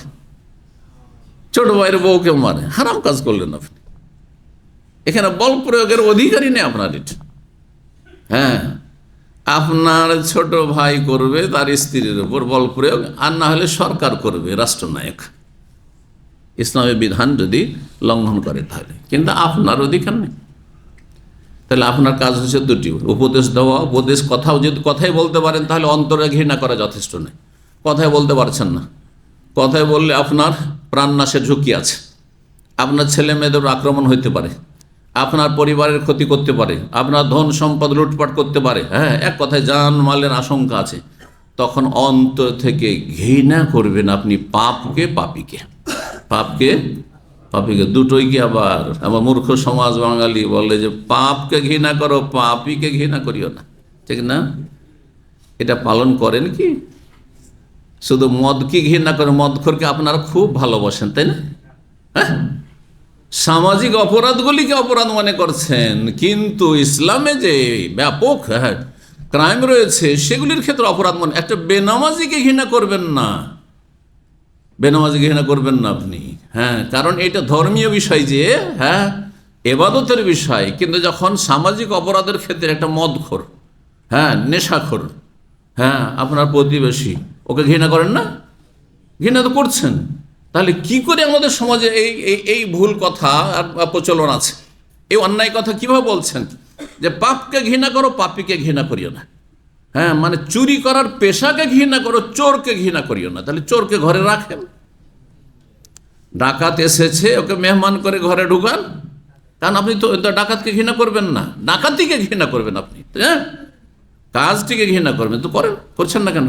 ছোট ভাইয়ের বউকে মারে, হারাম কাজ করলেন আপনি। এখানে বল প্রয়োগের অধিকারই নেই আপনার এটা। হ্যাঁ, আপনার ছোট ভাই করবে তার স্ত্রীর উপর বল প্রয়োগ, আর না হলে সরকার করবে, রাষ্ট্রনায়ক, ইসলামের বিধান যদি লঙ্ঘন করে তাহলে, কিন্তু আপনার অধিকার নেই। তাহলে আপনার কাজ হচ্ছে দুটি, উপদেশ দেওয়া, উপদেশ কথাও যদি কথাই বলতে পারেন তাহলে অন্তরে ঘৃণা করা যথেষ্ট নয়। কথাই বলতে পারছেন না, কথায় বললে আপনার প্রাণনাশের ঝুঁকি আছে, আপনার ছেলে মেয়েদের আক্রমণ হইতে পারে, আপনার পরিবারের ক্ষতি করতে পারে, আপনার ধন সম্পদ লুটপাট করতে পারে, হ্যাঁ এক কথায় জান মালের আশঙ্কা আছে। তখন অন্তর থেকে ঘৃণা করবেন আপনি পাপকে পাপীকে, পাপকে পাপীকে, দুটোই কি আবার আমার মূর্খ সমাজ বাঙালি বলে যে পাপকে ঘৃণা করো, পাপীকে ঘৃণা করিও না, ঠিক না? এটা পালন করেন কি? শুধু মদকে ঘৃণা করে, মদখোরকে আপনারা খুব ভালোবাসেন, তাই না? হ্যাঁ, সামাজিক অপরাধগুলিকে অপরাধ মনে করছেন, কিন্তু ইসলামে যে ব্যাপক ক্রাইম রয়েছে সেগুলির ক্ষেত্রে অপরাধ মনে। একটা বেনামাজিকে ঘৃণা করবেন না, বেনামাজিকে ঘৃণা করবেন না আপনি, হ্যাঁ, কারণ এটা ধর্মীয় বিষয়, যে হ্যাঁ এবাদতের বিষয়, কিন্তু যখন সামাজিক অপরাধের ক্ষেত্রে একটা মদখোর, হ্যাঁ নেশাখোর, হ্যাঁ আপনার প্রতিবেশী, ওকে ঘৃণা করেন না? ঘৃণা তো করছেন। তাহলে কি করে আমাদের সমাজে এই ভুল কথা আর প্রচলন আছে? এই অন্যায় কথা কিভাবে বলছেন যে পাপকে ঘৃণা করো, পাপীকে ঘৃণা করিও না? হ্যাঁ, মানে চুরি করার পেশাকে ঘৃণা করো, চোরকে ঘৃণা করিও না। তাহলে চোরকে ঘরে রাখেন, ডাকাত এসেছে ওকে মেহমান করে ঘরে ঢুকান, কারণ আপনি তো ডাকাতকে ঘৃণা করবেন না, ডাকাতিকে ঘৃণা করবেন আপনি, হ্যাঁ কাজটিকে ঘৃণা করবেন, তো করেন, করছেন না কেন?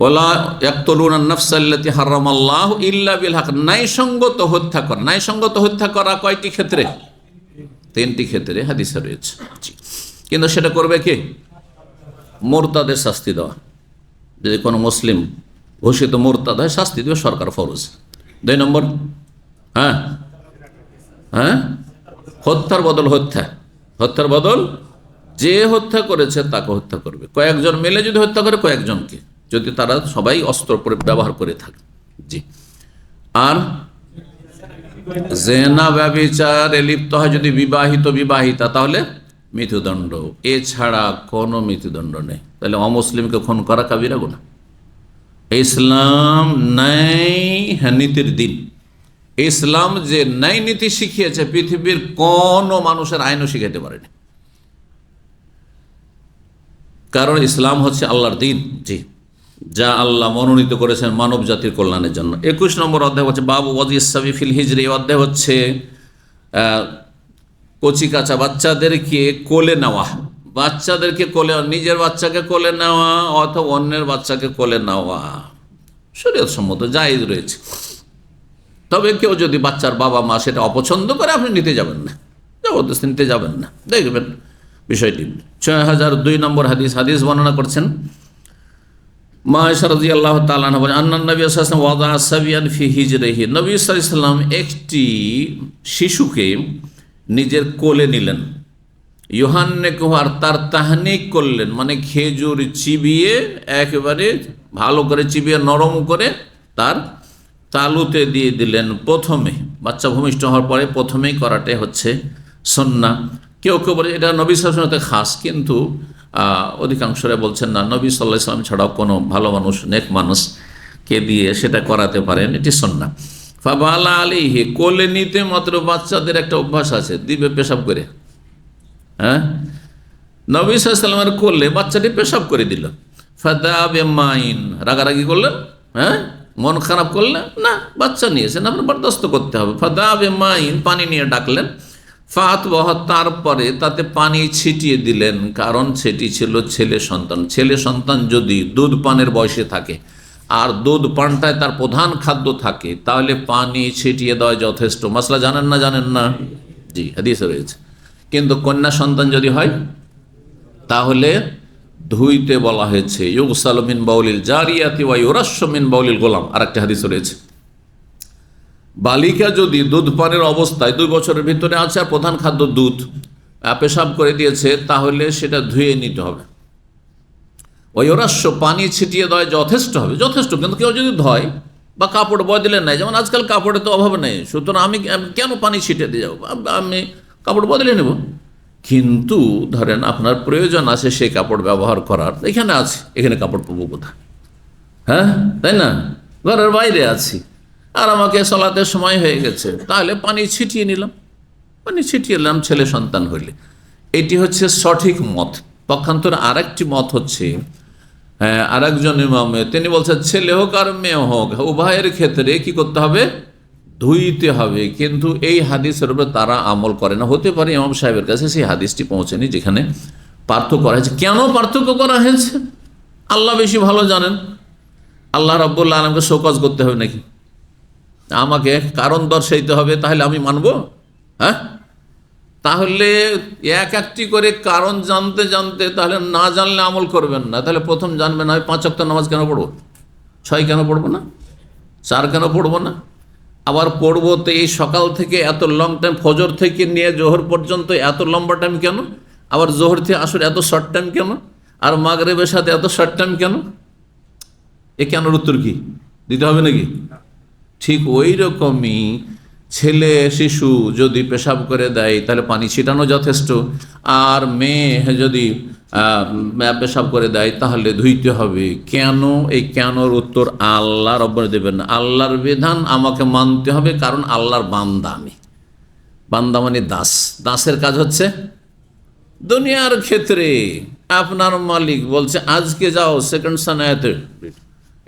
ওয়ালা ইয়াকতুলুনা নাফসাল্লাতী হারামাল্লাহু ইল্লা বিল হক, ন্যায়সঙ্গত হত্যা করা। ন্যায়সঙ্গত হত্যা করা কয়টি ক্ষেত্রে? তিনটি ক্ষেত্রে হাদিসে রয়েছে, কিন্তু সেটা করবে কে? মুরতাদের শাস্তি দেওয়া। যদি কোনো মুসলিম ঘোষিত মুরতাদ হয়, শাস্তি দেবে সরকার, ফরজ। 2 নম্বর, হ্যাঁ হ্যাঁ হত্যার বদল হত্যা, হত্যার বদল যে হত্যা করেছে তাকে হত্যা করবে। কয়েকজন মিলে যদি হত্যা করে, কয়েকজনকে, যদি তারা সবাই অস্ত্র ব্যবহার করে থাকে। জি। আর জেনা ব্যভিচারে লিপ্ত হয় যদি বিবাহিতা, তাহলে মৃত্যুদণ্ড, এছাড়া কোনো মৃত্যুদণ্ড নেই। তাহলে অমুসলিমকে খুন করা কাবিরা গুনাহ। ইসলাম ন্যায় নীতির দিন। ইসলাম যে ন্যায় নীতি শিখিয়েছে, পৃথিবীর কোনো মানুষের আইনও শিখাতে পারেনি, কারণ ইসলাম হচ্ছে আল্লাহর দিন, জি, যা আল্লাহ মনোনীত করেছেন মানব জাতির কল্যাণের জন্য। 21 নম্বর অধ্যায় হচ্ছে বাবু ওয়াজিস সাবি ফিল হিজরি। এই অধ্যায় হচ্ছে কচি কাঁচা বাচ্চাদেরকে কোলে নেওয়া, বাচ্চাদেরকে কোলে, নিজের বাচ্চাকে কোলে নেওয়া অথবা অন্যের বাচ্চাকে কোলে নেওয়া শরীয়ত সম্মত, জায়েজ রয়েছে। তবে কেউ যদি বাচ্চার বাবা মা সেটা অপছন্দ করে, আপনি নিতে যাবেন না, জবরদস্তি নিতে যাবেন না। দেখবেন বিষয়টি 6002 নম্বর হাদিস। হাদিস বর্ণনা করছেন মা আয়েশা রাদিয়াল্লাহু তাআলা আনহা বলেন, আন্নান নবী সাল্লাল্লাহু আলাইহি ওয়াসাল্লাম ওয়াদা সাবিয়ান ফি হিজরিহি। নবী সাল্লাল্লাহু আলাইহি ওয়াসাল্লাম একটি শিশুকে নিজের কোলে নিলেন, ইউহান্নিকুহু, আর তার তাহনিক করলেন, মানে খেজুর চিবিয়ে, একেবারে ভালো করে চিবিয়ে নরম করে তার তালুতে দিয়ে দিলেন। প্রথমে বাচ্চা ভূমিষ্ঠ হওয়ার পরে প্রথমেই করাটাই হচ্ছে সুন্নাহ। কেউ কেউ বলে এটা নবী সাল্লাল্লাহু আলাইহি ওয়াসাল্লাম খাস, কিন্তু অধিকাংশরা বলছেন না, নবী সাল্লাল্লাহু আলাইহি ওয়াসাল্লাম ছাড়াও কোনো ভালো মানুষ, নেক মানুষকে দিয়ে সেটা করাতে পারেন, এটি সুন্নাহ। ফাবালা আলাইহি, কোলে নিতে মাত্র বাচ্চাদের একটা অভ্যাস আছে, দিবে পেশাব করে, হ্যাঁ, নবী সাল্লাল্লাহু আলাইহি ওয়াসাল্লামের কোলে বাচ্চাটি পেশাব করে দিল। ফাদাবে মাইন, রাগারাগি করলেন, হ্যাঁ, মন খারাপ করলেন না, বাচ্চা নিয়েছেন, আপনার বরদাস্ত করতে হবে। ফাদাবে মাইন, পানি নিয়ে ডাকলেন। ফাতওয়াহ, তারপরে তাতে পানি ছিটিয়ে দিলেন, কারণ সেটি ছিল ছেলে সন্তান। ছেলে সন্তান যদি দুধ পানের বয়সে থাকে আর দুধ পানটায় তার প্রধান খাদ্য থাকে, তাহলে পানি ছিটিয়ে দেওয়া যথেষ্ট। মাসলা জানেন না? জানেন না? জি, হাদিসে রয়েছে। কিন্তু কন্যা সন্তান যদি হয় তাহলে ধুইতে বলা হয়েছে। ইউগসালু মিন বাউলিল জারিয়াতি ওয়া ইউরাশশু মিন বাউলিল গোলাম, আরেকটা হাদিস রয়েছে। বালিকা যদি দুধ পানের অবস্থায় 2 বছরের ভিতরে আছে আর প্রধান খাদ্য দুধ, পেশাব করে দিয়েছে, তাহলে সেটা ধুয়ে নিতে হবে। ওই ইউরাশশু, পানি ছিটিয়ে দেওয়া যথেষ্ট হবে, যথেষ্ট। কিন্তু কেউ যদি ধয় বা কাপড় বদলে নেয়, যেমন আজকাল কাপড়ে তো অভাব নেই, সুতরাং আমি কেন পানি ছিটিয়ে দিয়ে যাবো, আমি কাপড় বদলে নেব। কিন্তু ধরেন আপনার প্রয়োজন আছে সেই কাপড় ব্যবহার করার, এখানে আছে, এখানে কাপড় পাবো কোথায়? হ্যাঁ, তাই না? ঘরের বাইরে আছি আর আমাকে সালাতের সময় হয়ে গেছে, তাহলে পানি ছিটিয়ে নিলাম, পানি ছিটিয়ে নিলাম ছেলে সন্তান হইলে। এটি হচ্ছে সঠিক মত। পক্ষান্তরে আরেকটি মত হচ্ছে, আরেকজন ইমামে তিনি বলছেন ছেলে হোক আর মেয়ে হোক উভয়ের ক্ষেত্রে কি করতে হবে? ধুইতে হবে। কিন্তু এই হাদিসের উপরে তারা আমল করে না। হতে পারে ইমাম সাহেবের কাছে সেই হাদিসটি পৌঁছেনি যেখানে পার্থক্য করা হয়েছে। কেন পার্থক্য করা হয়েছে আল্লাহ বেশি ভালো জানেন। আল্লাহ রাব্বুল আলামিনকে শোকজ করতে হবে নাকি? আমাকে কারণ দর্শাইতে হবে, তাহলে আমি মানব? হ্যাঁ, তাহলে একটি করে কারণ জানতে জানতে তাহলে না জানলে আমল করবেন না। তাহলে প্রথম জানবেন, আমি 5 ওয়াক্ত নামাজ কেন পড়বো, 6 কেন পড়বো না, 4 কেন পড়বো না? আবার পড়বো তো এই সকাল থেকে এত লং টাইম, ফজর থেকে নিয়ে জোহর পর্যন্ত এত লম্বা টাইম কেন? আবার জোহর থেকে আসর এত শর্ট টাইম কেন? আর মাগরিবের সাথে এত শর্ট টাইম কেন? এ কেনর উত্তর কি দিতে হবে নাকি? ঠিক ওই রকমই ছেলে শিশু যদি পেশাব করে দেয় তাহলে পানি ছিটানো যথেষ্ট, আর মেয়ে যদি পেশাব করে দেয় তাহলে ধুইতে হবে। কেন? এই কেনর উত্তর আল্লাহ রব্বুল দেবেন না। আল্লাহর বিধান আমাকে মানতে হবে, কারণ আল্লাহর বান্দা আমি। বান্দা মানে দাস। দাসের কাজ হচ্ছে দুনিয়ার ক্ষেত্রে আপনার মালিক বলছে আজকে যাও সেকেন্ড সানায়াতে,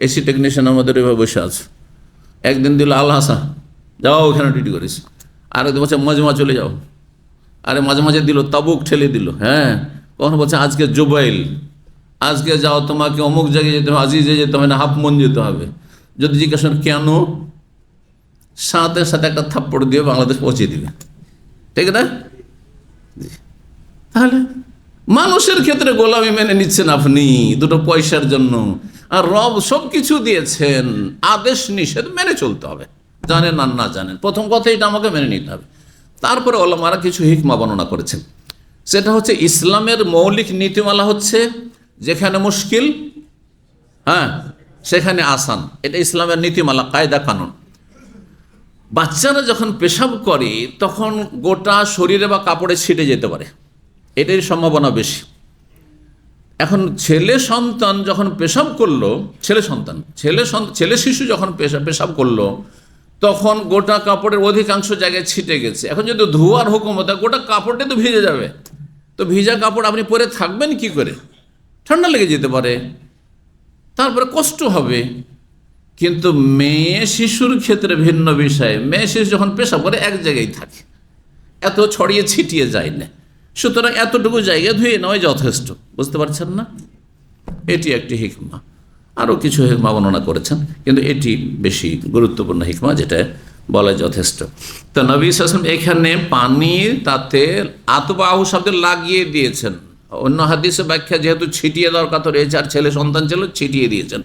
এসি টেকনিশিয়ান আমাদের এভাবে বসে আছে, একদিন দিল আল হাসান, যাও ওখানে ডিউটি করিস, আর একদিন বলছে মজমা চলে যাও, আরে মাঝে মাঝে দিল তাবুক ঠেলে দিল। হ্যাঁ, কখনো বলছে আজকে জুবাইল, আজকে যাও তোমাকে অমুক জায়গায় যেতে হবে, আজিজে যেতে হবে না, হাফ মন যেতে হবে। যদি জিজ্ঞাসা কেন, সাথে সাথে একটা থাপ্পড় দিয়ে বাংলাদেশ পৌঁছে দিবে, ঠিক না? তাহলে মানুষের ক্ষেত্রে গোলামি মেনে নিচ্ছেন আপনি দুটো পয়সার জন্য, আর রব সব কিছু দিয়েছেন, আদেশ নিষেধ মেনে চলতে হবে, জানেন আর না জানেন। প্রথম কথা এটা আমাকে মেনে নিতে হবে। তারপরে ওলামারা কিছু হিকমা বর্ণনা করেছেন। সেটা হচ্ছে ইসলামের মৌলিক নীতিমালা হচ্ছে যেখানে মুশকিল, হ্যাঁ, সেখানে আসান। এটা ইসলামের নীতিমালা, কায়দা কানুন। বাচ্চারা যখন পেশাব করে তখন গোটা শরীরে বা কাপড়ে ছিটে যেতে পারে, এটাই সম্ভাবনা বেশি। এখন ছেলে সন্তান যখন পেশাব করলো, ছেলে শিশু যখন পেশাব করলো তখন গোটা কাপড়ের অধিকাংশ জায়গায় ছিটে গেছে। এখন যদি ধোয়ার হুকুম হতো, গোটা কাপড়টাই তো ভিজে যাবে। তো ভিজা কাপড় আপনি পরে থাকবেন কি করে? ঠান্ডা লেগে যেতে পারে, তারপরে কষ্ট হবে। কিন্তু মেয়ে শিশুর ক্ষেত্রে ভিন্ন বিষয়। মেয়ে শিশু যখন পেশাব করে এক জায়গায় থাকে, এত ছড়িয়ে ছিটিয়ে যায় না, সুতরাং এতটুকু জায়গা ধুয়ে নেওয়াই যথেষ্ট। বুঝতে পারছেন না? এটি একটি হিকমা। আরও কিছু হিকমা বর্ণনা করেছেন, কিন্তু এটি বেশি গুরুত্বপূর্ণ হিকমা, যেটা বলা যথেষ্ট। তো নবী সাল্লাল্লাহু আলাইহি ওয়াসাল্লাম এখানে পানি তাতে আতবাহু শব্দে লাগিয়ে দিয়েছেন। অন্য হাদিসে ব্যাখ্যা যেহেতু ছিটিয়ে দেওয়ার কথা রয়েছে, আর ছেলে সন্তান ছিল, ছিটিয়ে দিয়েছেন,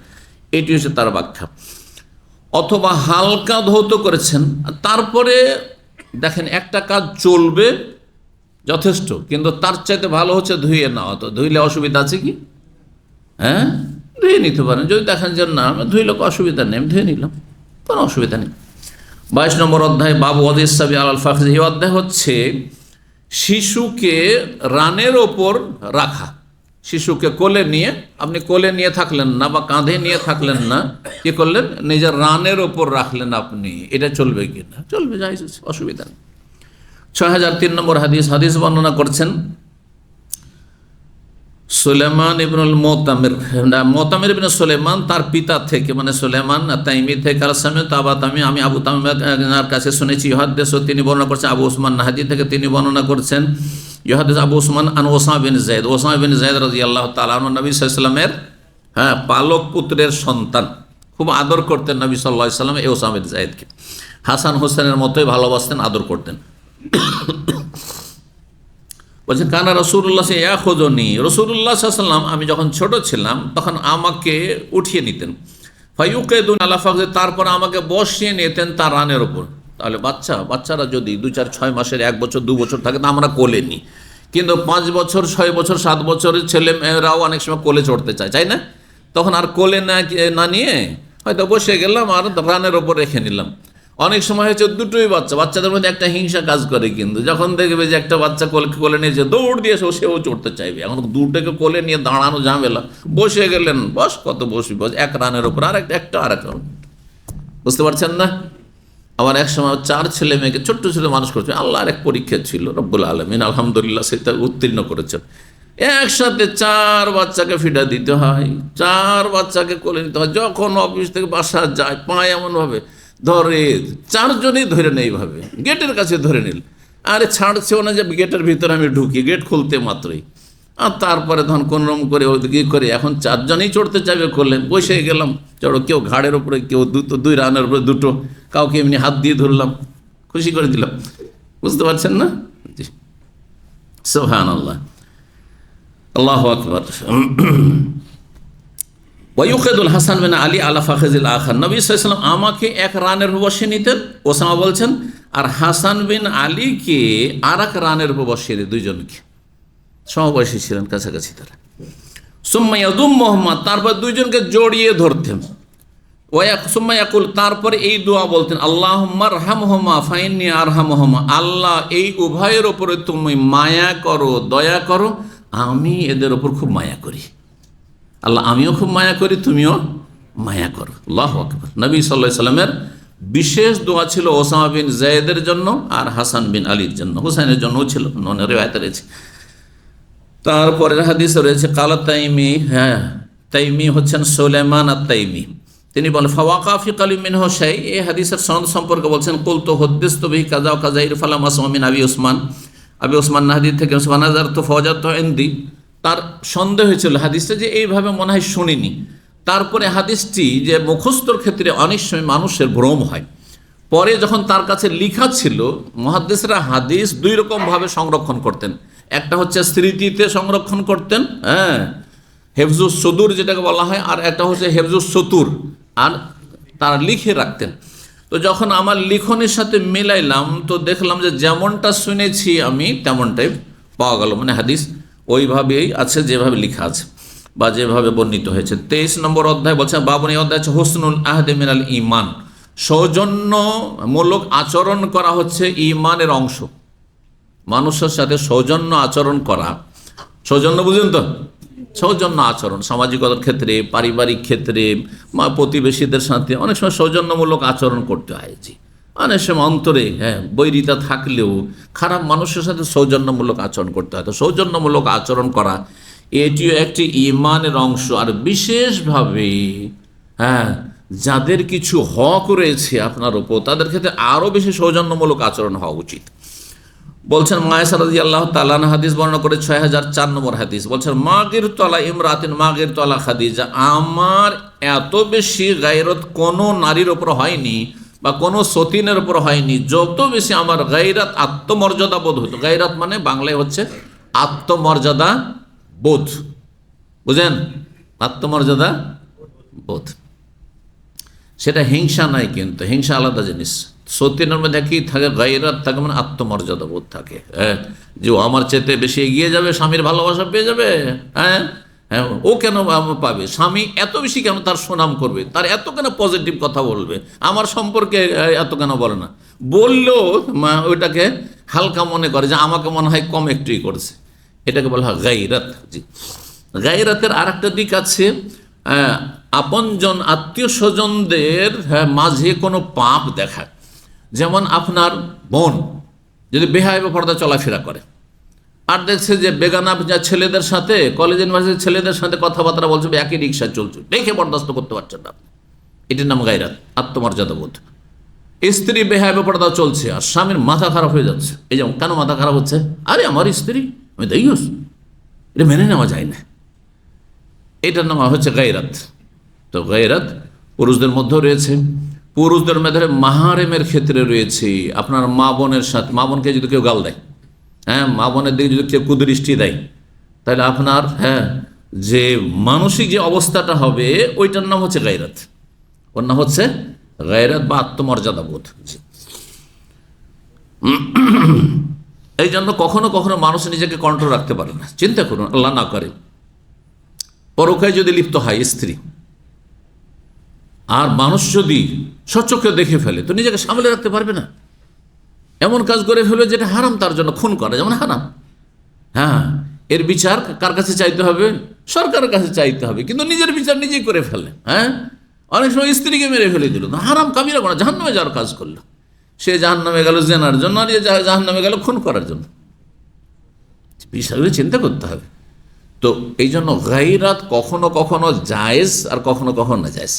এটি হচ্ছে তার ব্যাখ্যা। অথবা হালকা ধৌত করেছেন। তারপরে দেখেন একটা কাজ চলবে যথেষ্ট, কিন্তু তার চাইতে ভালো হচ্ছে ধুয়ে নেওয়া। তো ধুইলে অসুবিধা আছে কি? হ্যাঁ, ধুয়ে নিতে পারেন। যদি দেখেন যে না ধুইলে অসুবিধা নেই, আমি ধুয়ে নিলাম, কোনো অসুবিধা নেই। 22 নম্বর অধ্যায় বাবু ওয়াদিসাবি আল ফাখজ। এই অধ্যায় হচ্ছে শিশুকে রানের ওপর রাখা। শিশুকে কোলে নিয়ে, আপনি কোলে নিয়ে থাকলেন না বা কাঁধে নিয়ে থাকলেন না, কি করলেন? নিজের রানের ওপর রাখলেন আপনি। এটা চলবে কি না? চলবে, জায়েজ আছে, অসুবিধা নেই। 6003 নম্বর হাদিস বর্ণনা করছেন সুলেমান ইবনুল মোতামির, মোতামির ইবনে সুলেমান তার পিতা থেকে, মানে সুলেমান তাইমি থেকে, আমি আবু তামিমের কাছে শুনেছি, ইউহাদ্দিস, তিনি বর্ণনা করছেন আবু উসমান নাহাদি থেকে, তিনি বর্ণনা করছেন ইউহাদ্দিস আবু উসমান আন Osama bin Zayd, Osama bin Zayd রাদিয়াল্লাহু তাআলা আনহু, নবী সাল্লাল্লাহু আলাইহি ওয়াসাল্লামের পালক পুত্রের সন্তান, খুব আদর করতেন নবী সাল্লাল্লাহু আলাইহি ওয়াসাল্লাম এই ওসামা বিন যায়েদকে, হাসান হোসেনের মতোই ভালোবাসতেন, আদর করতেন। বলছেন কানা রাসূলুল্লাহ ইয়াখুযুনি, রাসূলুল্লাহ সাল্লাল্লাহু আলাইহি ওয়াসাল্লাম আমি যখন ছোট ছিলাম তখন আমাকে উঠিয়ে নিতেন, ফায়ুকিদুন আলা ফাখযি, তারপর আমাকে বসিয়ে নিতেন তার রানের ওপর। তাহলে বাচ্চারা যদি 2-4-6 মাসের, 1 বছর 2 বছর থাকে তা আমরা কোলে নিই, কিন্তু 5 বছর 6 বছর 7 বছরের ছেলে মেয়েরাও অনেক সময় কোলে চড়তে চায় না? তখন আর কোলে না নিয়ে হয়তো বসে গেলাম আর রানের ওপর রেখে নিলাম। অনেক সময় হচ্ছে দুটোই বাচ্চাদের মধ্যে একটা হিংসা কাজ করে, কিন্তু যখন দেখবে যে একটা বাচ্চা কোলে নিয়েছে দৌড় দিয়ে সেও চড়তে চাইবে। এখন দুটোকে কোলে নিয়ে দাঁড়ানো ঝামেলা, বসে গেলেন কত বসবি, এক রানের ওপর আর একটা বুঝতে পারছেন না? আমার এক সময় 4 ছেলে মেয়েকে ছোট্ট ছেলে মানুষ করছে, আল্লাহর এক পরীক্ষা ছিল, রব্বুল আলামিন আলহামদুলিল্লাহ সেটা উত্তীর্ণ করেছেন। একসাথে 4 বাচ্চাকে ফিডা দিতে হয়, 4 বাচ্চাকে কোলে নিতে হয়। যখন অফিস থেকে বাসা যায় পায় এমনভাবে ধরে, 4 জনই ধরে নেই, এইভাবে গেটের কাছে ধরে নিল, আরে ছাড়ছেও না যে গেটের ভিতরে আমি ঢুকি, গেট খুলতে মাত্রই। আর তারপরে ধন কোনরম করে ওদিকে করে এখন 4 জনই চড়তে চাইবে করলেন, বসে গেলাম, চড়ো, কেউ ঘাড়ের ওপরে, কেউ 2 রানের উপরে 2, কাউকে এমনি হাত দিয়ে ধরলাম, খুশি করে দিলাম। বুঝতে পারছেন না? জি, সুবহানাল্লাহ, আল্লাহু আকবার। ওয়ায়ুকিদুল হাসান বিন আলী আলা ফাখিজিল আখার, নবী সাল্লাল্লাহু আলাইহি ওয়াসাল্লাম আমাকে এক রানের উপর বসিয়ে নিতেন, ওসামা বলছেন, আর হাসান বিন আলীকে আর এক রানের উপর বসিয়ে দিতেন, 2 জনকে, সমবয়সী ছিলেন কাছাকাছি তারা। সুম্মা ইয়াদুম্মুহুমা, তারপর 2 জনকে জড়িয়ে ধরতেন। সুম্মা ইয়াকুল, তারপরে এই দোয়া বলতেন, আল্লাহুম্মা আরহামহুমা ফাইন্নী আরহামহুমা, আল্লাহ এই উভয়ের ওপরে তুমি মায়া করো, দয়া করো, আমি এদের ওপর খুব মায়া করি। আল্লাহ আমিও খুব মায়া করি, তুমিও মায়া করো। আল্লাহু আকবার। নবী সাল্লাল্লাহু আলাইহি সাল্লামের বিশেষ দোয়া ছিল ওসামা বিন যায়েদের জন্য আর হাসান বিন আলীর জন্য, হুসাইনের জন্যও ছিল, রিওয়ায়াতে রয়েছে। তারপরের হাদিসে রয়েছে কালা তাইমি, তাইমি হচ্ছেন সুলাইমান আত-তাইমি, তিনি বলেন ফাওয়াকা ফি কালিম মিনহু শাই, এই হাদিসের সনদ সম্পর্কে বলছেন কুলতু হাদিসতু বিহি কাযা ওয়া কাযা ফালাম আসমা মিন আবি ওসমান নাহদি থেকে ফানাজারতু ফাওয়াজাতু ইনদি, তার সন্দেহ হয়েছিল হাদিসটা যে এইভাবে মনে হয় শুনিনি। তারপরে হাদিসটি যে মুখস্থর ক্ষেত্রে অনেক সময় মানুষের ভ্রম হয়, পরে যখন তার কাছে লেখা ছিল, মুহাদ্দিসরা হাদিস 2 রকমভাবে সংরক্ষণ করতেন। একটা হচ্ছে স্মৃতিতে সংরক্ষণ করতেন, হেফজুস সুদুর যেটাকে বলা হয়, আর একটা হচ্ছে হেফজুস সতুর, আর তারা লিখে রাখতেন। তো যখন আমার লিখনের সাথে মিলাইলাম তো দেখলাম যে যেমনটা শুনেছি আমি তেমনটাই পাওয়া গেল, মানে হাদিস ওইভাবেই আছে যেভাবে লেখা আছে বা যেভাবে বর্ণিত হয়েছে। 23 নম্বর অধ্যায় বলছে, বাবুন, এই অধ্যায় হচ্ছে হুসনুল আহদে মিনাল ঈমান, সৌজন্যমূলক আচরণ করা হচ্ছে ঈমানের অংশ। মানুষের সাথে সৌজন্য আচরণ করা, সৌজন্য বুঝেন তো, সৌজন্য আচরণ সামাজিকতার ক্ষেত্রে, পারিবারিক ক্ষেত্রে, প্রতিবেশীদের সাথে অনেক সময় সৌজন্যমূলক আচরণ করতে হয়। জি, অনেক সময় অন্তরে বৈরিতা থাকলেও খারাপ মানুষের সাথে সৌজন্যমূলক আচরণ করতে হয়। তো সৌজন্যমূলক আচরণ করা এটিও একটি ঈমানের অংশ। আর বিশেষভাবে যাদের কিছু হক রয়েছে আপনার উপর, তাদের ক্ষেত্রে আরও বেশি সৌজন্যমূলক আচরণ হওয়া উচিত। বলছেন মায়েশা রাদিয়াল্লাহু তাআলা আনহা হাদিস বর্ণনা করে 6004 নম্বর হাদিস, বলছেন মাগির তলা ইমরাতিন মাগির তলা খাদিজা, আমার এত বেশি গায়রত কোনো নারীর ওপর হয়নি বা কোনো সতীনের ওপর হয়নি, যত বেশি আমার গায়রাত, আত্মমর্যাদা বোধ হতো। গায়রাত মানে বাংলায় হচ্ছে আত্মমর্যাদা বোধ, বুঝেন, আত্মমর্যাদা বোধ, সেটা হিংসা নাই, কিন্তু হিংসা আলাদা জিনিস। সতীনের মধ্যে কি থাকে? গায়রাত থাকে, মানে আত্মমর্যাদা বোধ থাকে, যে ও আমার চেতে বেশি এগিয়ে যাবে, স্বামীর ভালোবাসা পেয়ে যাবে। ও কেন পাবে? স্বামী এত বেশি কেন তার সুনাম করবে, তার এত কেন পজিটিভ কথা বলবে, আমার সম্পর্কে এত কেন বলে না, বললেও ওইটাকে হালকা মনে করে যে আমাকে মনে হয় কম একটুই করেছে, এটাকে বলা হয় গায়রাত। জি, গায়রাতের আর একটা দিক আছে, আপনজন আত্মীয় স্বজনদের মাঝে কোনো পাপ দেখা। যেমন আপনার বোন যদি বেহায়া পর্দা চলাফেরা করে, আর দেখছে যে বেগানা ছেলেদের সাথে, কলেজ ইউনিভার্সিটির ছেলেদের সাথে কথাবার্তা বলছে, একই রিক্সা চলছে, দেখে বরদাস্ত করতে পারছেন না। এটির নাম গায়রাত, আত্মমর্যাদা বোধ। স্ত্রী বেহায়া বেপরদা চলছে আর স্বামীর মাথা খারাপ হয়ে যাচ্ছে। এই যেমন কেন মাথা খারাপ হচ্ছে? আরে আমার স্ত্রী, আমি দেইস, এটা মেনে নেওয়া যায় না। এটার নাম হচ্ছে গায়রাত। তো গায়রাত পুরুষদের মধ্যেও রয়েছে। পুরুষদের মধ্যে মাহারেমের ক্ষেত্রে রয়েছে। আপনার মা বোনের সাথে, মা বোনকে যদি কেউ গাল দেয়, হ্যাঁ, মা বোনের দিকে যদি কেউ কুদৃষ্টি দেয়, তাহলে আপনার যে মানসিক যে অবস্থাটা হবে ওইটার নাম হচ্ছে গায়রাত। ওর নাম হচ্ছে গায়রাত বা আত্মমর্যাদা বোধ। এই জন্য কখনো কখনো মানুষ নিজেকে কন্ট্রোল রাখতে পারে না। চিন্তা করুন, আল্লাহ না করে পরকায় যদি লিপ্ত হয় স্ত্রী, আর মানুষ যদি সচক্ষে দেখে ফেলে, তো নিজেকে সামলে রাখতে পারবে না। এমন কাজ করে ফেলবে যেটা হারাম, তার জন্য খুন করা যেমন হারাম। হ্যাঁ, এর বিচার কার কাছে চাইতে হবে? সরকারের কাছে চাইতে হবে, কিন্তু নিজের বিচার নিজেই করে ফেলে। হ্যাঁ, অনেক সময় স্ত্রীকে মেরে ফেলে দিল, হারাম কাবিরা করা, জাহান্নামে যাওয়ার কাজ করলো। সে জাহান্নামে গেল জেনার জন্য, আর জাহান্নামে গেল খুন করার জন্য। বিষয়গুলো চিন্তা করতে হবে। তো এই জন্য গায়রাত কখনো কখনো জায়েজ আর কখনো কখনো না জায়েজ।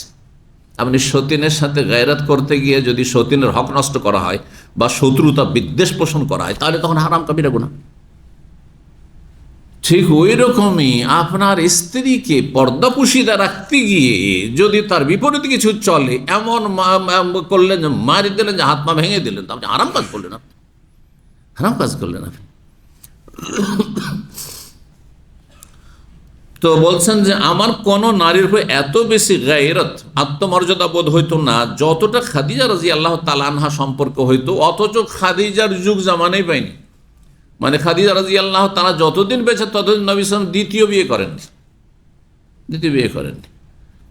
আপনি সতীনের সাথে গায়রাত করতে গিয়ে যদি সতীনের হক নষ্ট করা হয় বা শত্রুতা বিদ্বেষ পোষণ করা হয়, তাহলে তখন হারাম কাবিরা গুনাহ। ঠিক ওই রকমই আপনার স্ত্রীকে পর্দাপুশিদা রাখতে গিয়ে যদি তার বিপরীতে কিছু চলে, এমন করলেন, মারি দিলেন, যে হাত পা ভেঙে দিলেন, তো আপনি হারাম কাজ করলেন। আপনি হারাম কাজ করলেন আপনি। তো বলছেন যে আমার কোন নারীর উপর এত বেশি গায়রাত, আত্মমর্যাদা বোধ হইতো না যতটা খাদিজা রাদিয়াল্লাহু তাআলা আনহা সম্পর্ক হইতো। অথচ খাদিজার যুগ জামানাই পাইনি। মানে খাদিজা রাদিয়াল্লাহু তাআলা যতদিন বেঁচে ততদিন নবী সাল্লাল্লাহু আলাইহি ওয়াসাল্লাম দ্বিতীয় বিয়ে করেননি।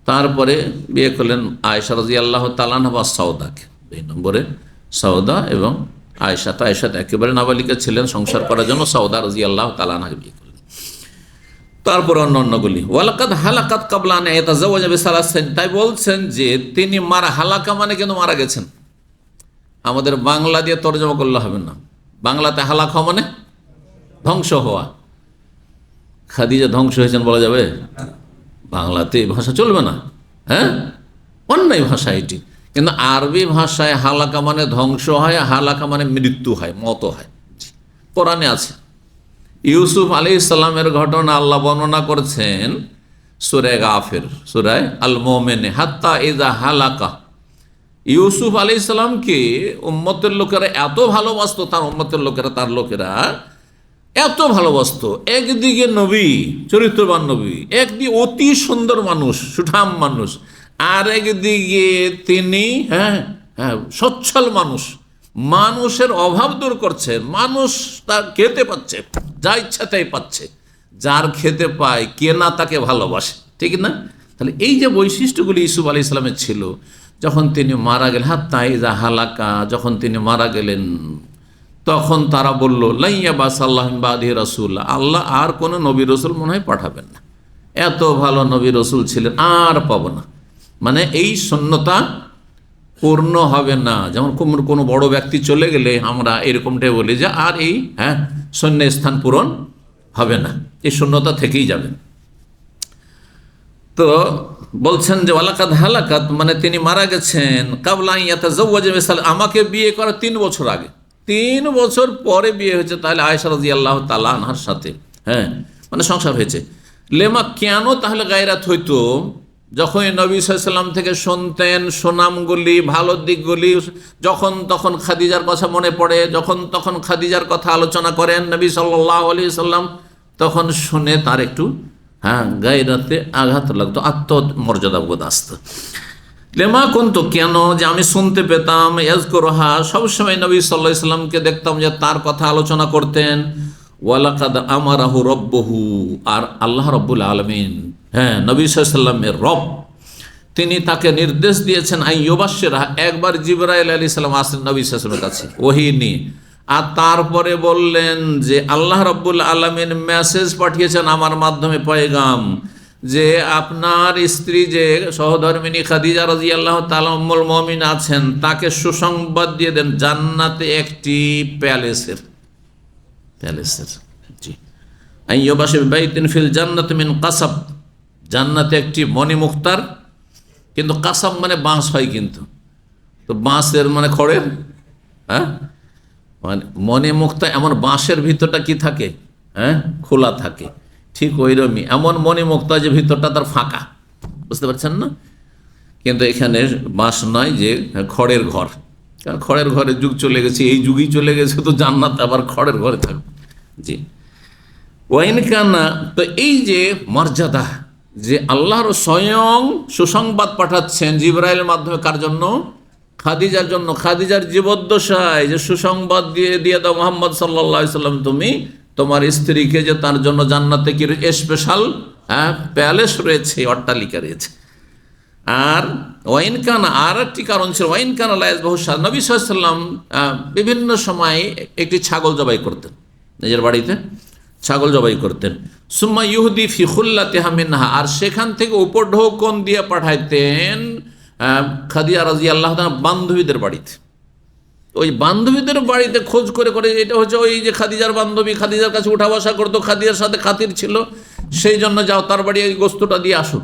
তারপরে বিয়ে করলেন আয়েশা রাদিয়াল্লাহু তাআলা আনহা বা সাউদাকে। 2 নম্বরে সাউদা এবং আয়েশা। তো আয়েশা একেবারে নাবালিকা ছিলেন, সংসার করার জন্য সাউদা রাদিয়াল্লাহু তাআলা আনহাকে বিয়ে করলেন। তারপর অন্যগুলি ওয়ালাকাদ হালাকাত কাবলা আন ইয়াতাজাওয়াজা বিসালাসিন। তাই বলছেন যে তিনি হালাকা মানে কিন্তু মারা গেছেন। আমাদের বাংলা দিয়ে তরজমা করলে হবে না। বাংলাতে হালাকা মানে ধ্বংস হওয়া। খাদিজা ধ্বংস হয়েছেন বলা যাবে? বাংলাতে এই ভাষা চলবে না। হ্যাঁ, অন্যায় ভাষা এটি। কিন্তু আরবি ভাষায় হালাকা মানে ধ্বংস হয়, হালাকা মানে মৃত্যু হয়, মত হয়। কোরআনে আছে। ইউসুফ আলাইহিস সালামের ঘটনা আল্লাহ বর্ণনা করছেন সূরা গাফির, সূরা আল মুমিন, হাত্তা ইযা হালাকা। ইউসুফ আলাইহিস সালামকে উম্মতের লোকেরা এত ভালোবাসতো, তার উম্মতের লোকেরা, তার লোকেরা এত ভালোবাসতো। একদিকে নবী, চরিত্রবান নবী, একদিকে অতি সুন্দর মানুষ, সুঠাম মানুষ, আর একদিকে তিনি সচ্ছল মানুষ, মানুষের অভাব দূর করছেন। মানুষ তার খেতে পাচ্ছে, যা ইচ্ছা তাই পাচ্ছে। যার খেতে পায়, কে না তাকে ভালোবাসে, ঠিক না? তাহলে এই যে বৈশিষ্ট্যগুলি ইউসুফ আলাইহিস সালামের ছিল, যখন তিনি মারা গেলেন, হাত্তা ইযা হালাকা, যখন তিনি মারা গেলেন, তখন তারা বলল লাইয়া বাসাল্লাহ মিন বাদিহি রাসূল, আল্লাহ আর কোনো নবী রসুল মনে হয় পাঠাবেন না। এত ভালো নবী রসুল ছিলেন, আর পাবো না। মানে এই শূন্যতা পূর্ণ হবে না। যেমন কোনো বড় ব্যক্তি চলে গেলে আমরা এরকমটাই বলি যে আর এই শূন্য স্থান পূরণ হবে না, এই শূন্যতা থেকেই যাবে। তো বলছেন যে ওয়ালাকাদ হালাকাত মানে তিনি মারা গেছেন কাবলা ইয়াতাজাওয়াজা বিসালাসিন, আমাকে বিয়ে করা 3 বছর আগে। 3 বছর পরে বিয়ে হয়েছে তাহলে আয়েশা রাদিয়াল্লাহু তাআলা আনহার সাথে, মানে সংসার হয়েছে। লেমা কেন তাহলে গায়রাত হইতো? যখন নবী সাল্লাল্লাহু আলাইহি ওয়াসাল্লাম থেকে শুনতেন সুনামগুলি, ভালো দিকগুলি, যখন তখন খাদিজার কথা মনে পড়ে, যখন তখন খাদিজার কথা আলোচনা করেন নবী সাল্লাল্লাহু আলাইহি ওয়াসাল্লাম, তখন শুনে তার একটু গায়রাতে আঘাত লাগতো, আত্মমর্যাদা বোধ আসতো। লেমা কোনতো কেন, যে আমি শুনতে পেতাম ইয়াজকুরহা, সবসময় নবী সাল্লাল্লাহু আলাইহি ওয়াসাল্লামকে দেখতাম যে তার কথা আলোচনা করতেন। ওয়ালাকাদ আমারাহু রব্বুহু, আর আল্লাহ রাব্বুল আলামিন, নবী সাল্লাল্লাহু আলাইহি ওয়াসাল্লামের রব, তিনি তাকে নির্দেশ দিয়েছেন আইয়ুবাশশিরা। একবার জিবরাইল আলাইহিস সালাম আসেন নবী সাল্লাল্লাহু আলাইহি ওয়াসাল্লামের কাছে ওহী নিয়ে, আর তারপরে বললেন যে আল্লাহ রাব্বুল আলামিন মেসেজ পাঠিয়েছেন আমার মাধ্যমে, পয়গাম, যে আপনার স্ত্রী যে সহধর্মিনী খাদিজা রাদিয়াল্লাহু তাআলা উম্মুল মুমিন আছেন, তাকে সুসংবাদ দিয়ে দেন জান্নাতে একটি প্যালেসের, জি, আইয়ুবাশি বাইতিন ফিল জান্নাত মিন কাসাব, জান্নাতে একটি মণিমুক্তার, কিন্তু কাসাব মানে বাঁশ হয়, কিন্তু তো বাঁশের মানে খড়ের, হ্যাঁ, মানে মণিমুক্তা এমন বাঁশের ভিতরটা কি থাকে, হ্যাঁ, খোলা থাকে, ঠিক ওইরকমই এমন মণিমুক্তা যে ভিতরটা তার ফাঁকা, বুঝতে পারছেন না? কিন্তু এখানে বাঁশ নয়, যে খড়ের ঘর, কারণ খড়ের ঘরের যুগ চলে গেছে, এই যুগই চলে গেছে, তো জান্নাত আবার খড়ের ঘরে থাকবে। জি, ওয়াইন কানা, তো এই যে মর্যাদা, যে আল্লাহর স্বয়ং সুসংবাদ পাঠাচ্ছেন জিবরাইলের মাধ্যমে, কার জন্য? খাদিজার জন্য। খাদিজার জীবদ্দশায় যে সুসংবাদ দিয়ে দাও মোহাম্মদ সাল্লাল্লাহু আলাইহি সাল্লাম, তুমি তোমার স্ত্রীকে যে তার জন্য জান্নাতে কি স্পেশাল প্যালেস রয়েছে, অট্টালিকা রয়েছে। আর ওয়াইন কানা, আর একটি কারণ ছিল, ওয়াইন কানা লায়াজ বহুশা, নবী সাল্লাল্লাহু আলাইহি সাল্লাম বিভিন্ন সময় একটি ছাগল জবাই করতেন, নিজের বাড়িতে ছাগল জবাই করতেন। সুম্মা ইহুদি ফি খুল্লাতিহা মিনহা, আর সেখান থেকে উপঢৌকন দিয়ে পাঠাইতেন খাদিজা রাদিয়াল্লাহু তাআলা বান্ধবীদের বাড়িতে। ওই বান্ধবীদের বাড়িতে খোঁজ করে করে, এটা হচ্ছে ওই যে খাদিজার বান্ধবী, খাদিজার কাছে উঠা বসা করতো, খাদিজার সাথে খাতির ছিল, সেই জন্য যাও তার বাড়ি এই গোস্তটা দিয়ে আসো।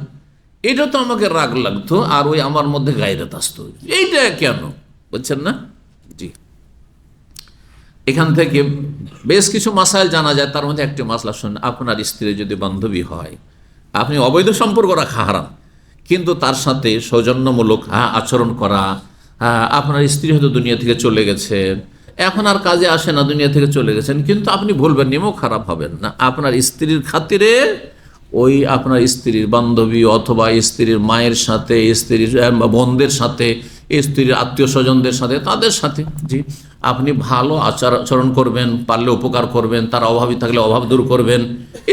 এটা তো আমাকে রাগ লাগতো, আর ওই আমার মধ্যে গায়রত আসতো, এইটা কেন, বুঝছেন না? জি, এখান থেকে বেশ কিছু মাসাইল জানা যায়। তার মধ্যে একটি মাসলা শুনুন, আপনার স্ত্রী যদি বান্ধবী হয়, আপনি অবৈধ সম্পর্ক রাখা হারাম, কিন্তু তার সাথে সৌজন্যমূলক আচরণ করা, আপনার স্ত্রী হয়তো দুনিয়া থেকে চলে গেছেন, এখন আর কাজে আসে না, দুনিয়া থেকে চলে গেছেন, কিন্তু আপনি ভুলবেন না, মন খারাপ হবেন না, আপনার স্ত্রীর খাতিরে ওই আপনার স্ত্রীর বান্ধবী অথবা স্ত্রীর মায়ের সাথে, স্ত্রীর বোনদের সাথে, স্ত্রীর আত্মীয় স্বজনদের সাথে, তাদের সাথে জি আপনি ভালো আচরণ করবেন, পারলে উপকার করবেন, তার অভাবী থাকলে অভাব দূর করবেন,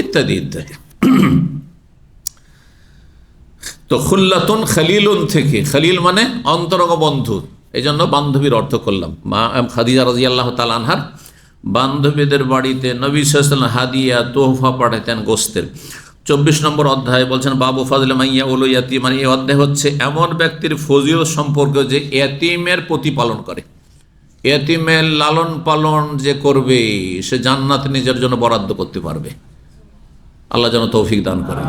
ইত্যাদি ইত্যাদি। তো খুল্লাতুন খালিলুন থেকে, খালিল মানে অন্তরঙ্গ বন্ধু, এই জন্য বান্ধবীর অর্থ করলাম। মা খাদিজা রাদিয়াল্লাহু তাআলা আনহার বান্ধবীদের বাড়িতে নবী সাল্লাল্লাহু আলাইহি ওয়াসাল্লাম হাদিয়া, তোহফা পাঠাতেন গোস্তের। 24 নম্বর অধ্যায় বলছেন বাবু ফাজলে মাইয়া উল ইয়াতিম, মানে এই অধ্যায় হচ্ছে এমন ব্যক্তির ফজিলত সম্পর্কে যে এতিমের প্রতিপালন করে। এতিমের লালন পালন যে করবে, সে জান্নাত নিজের জন্য বরাদ্দ করতে পারবে। আল্লাহ যেন তৌফিক দান করে।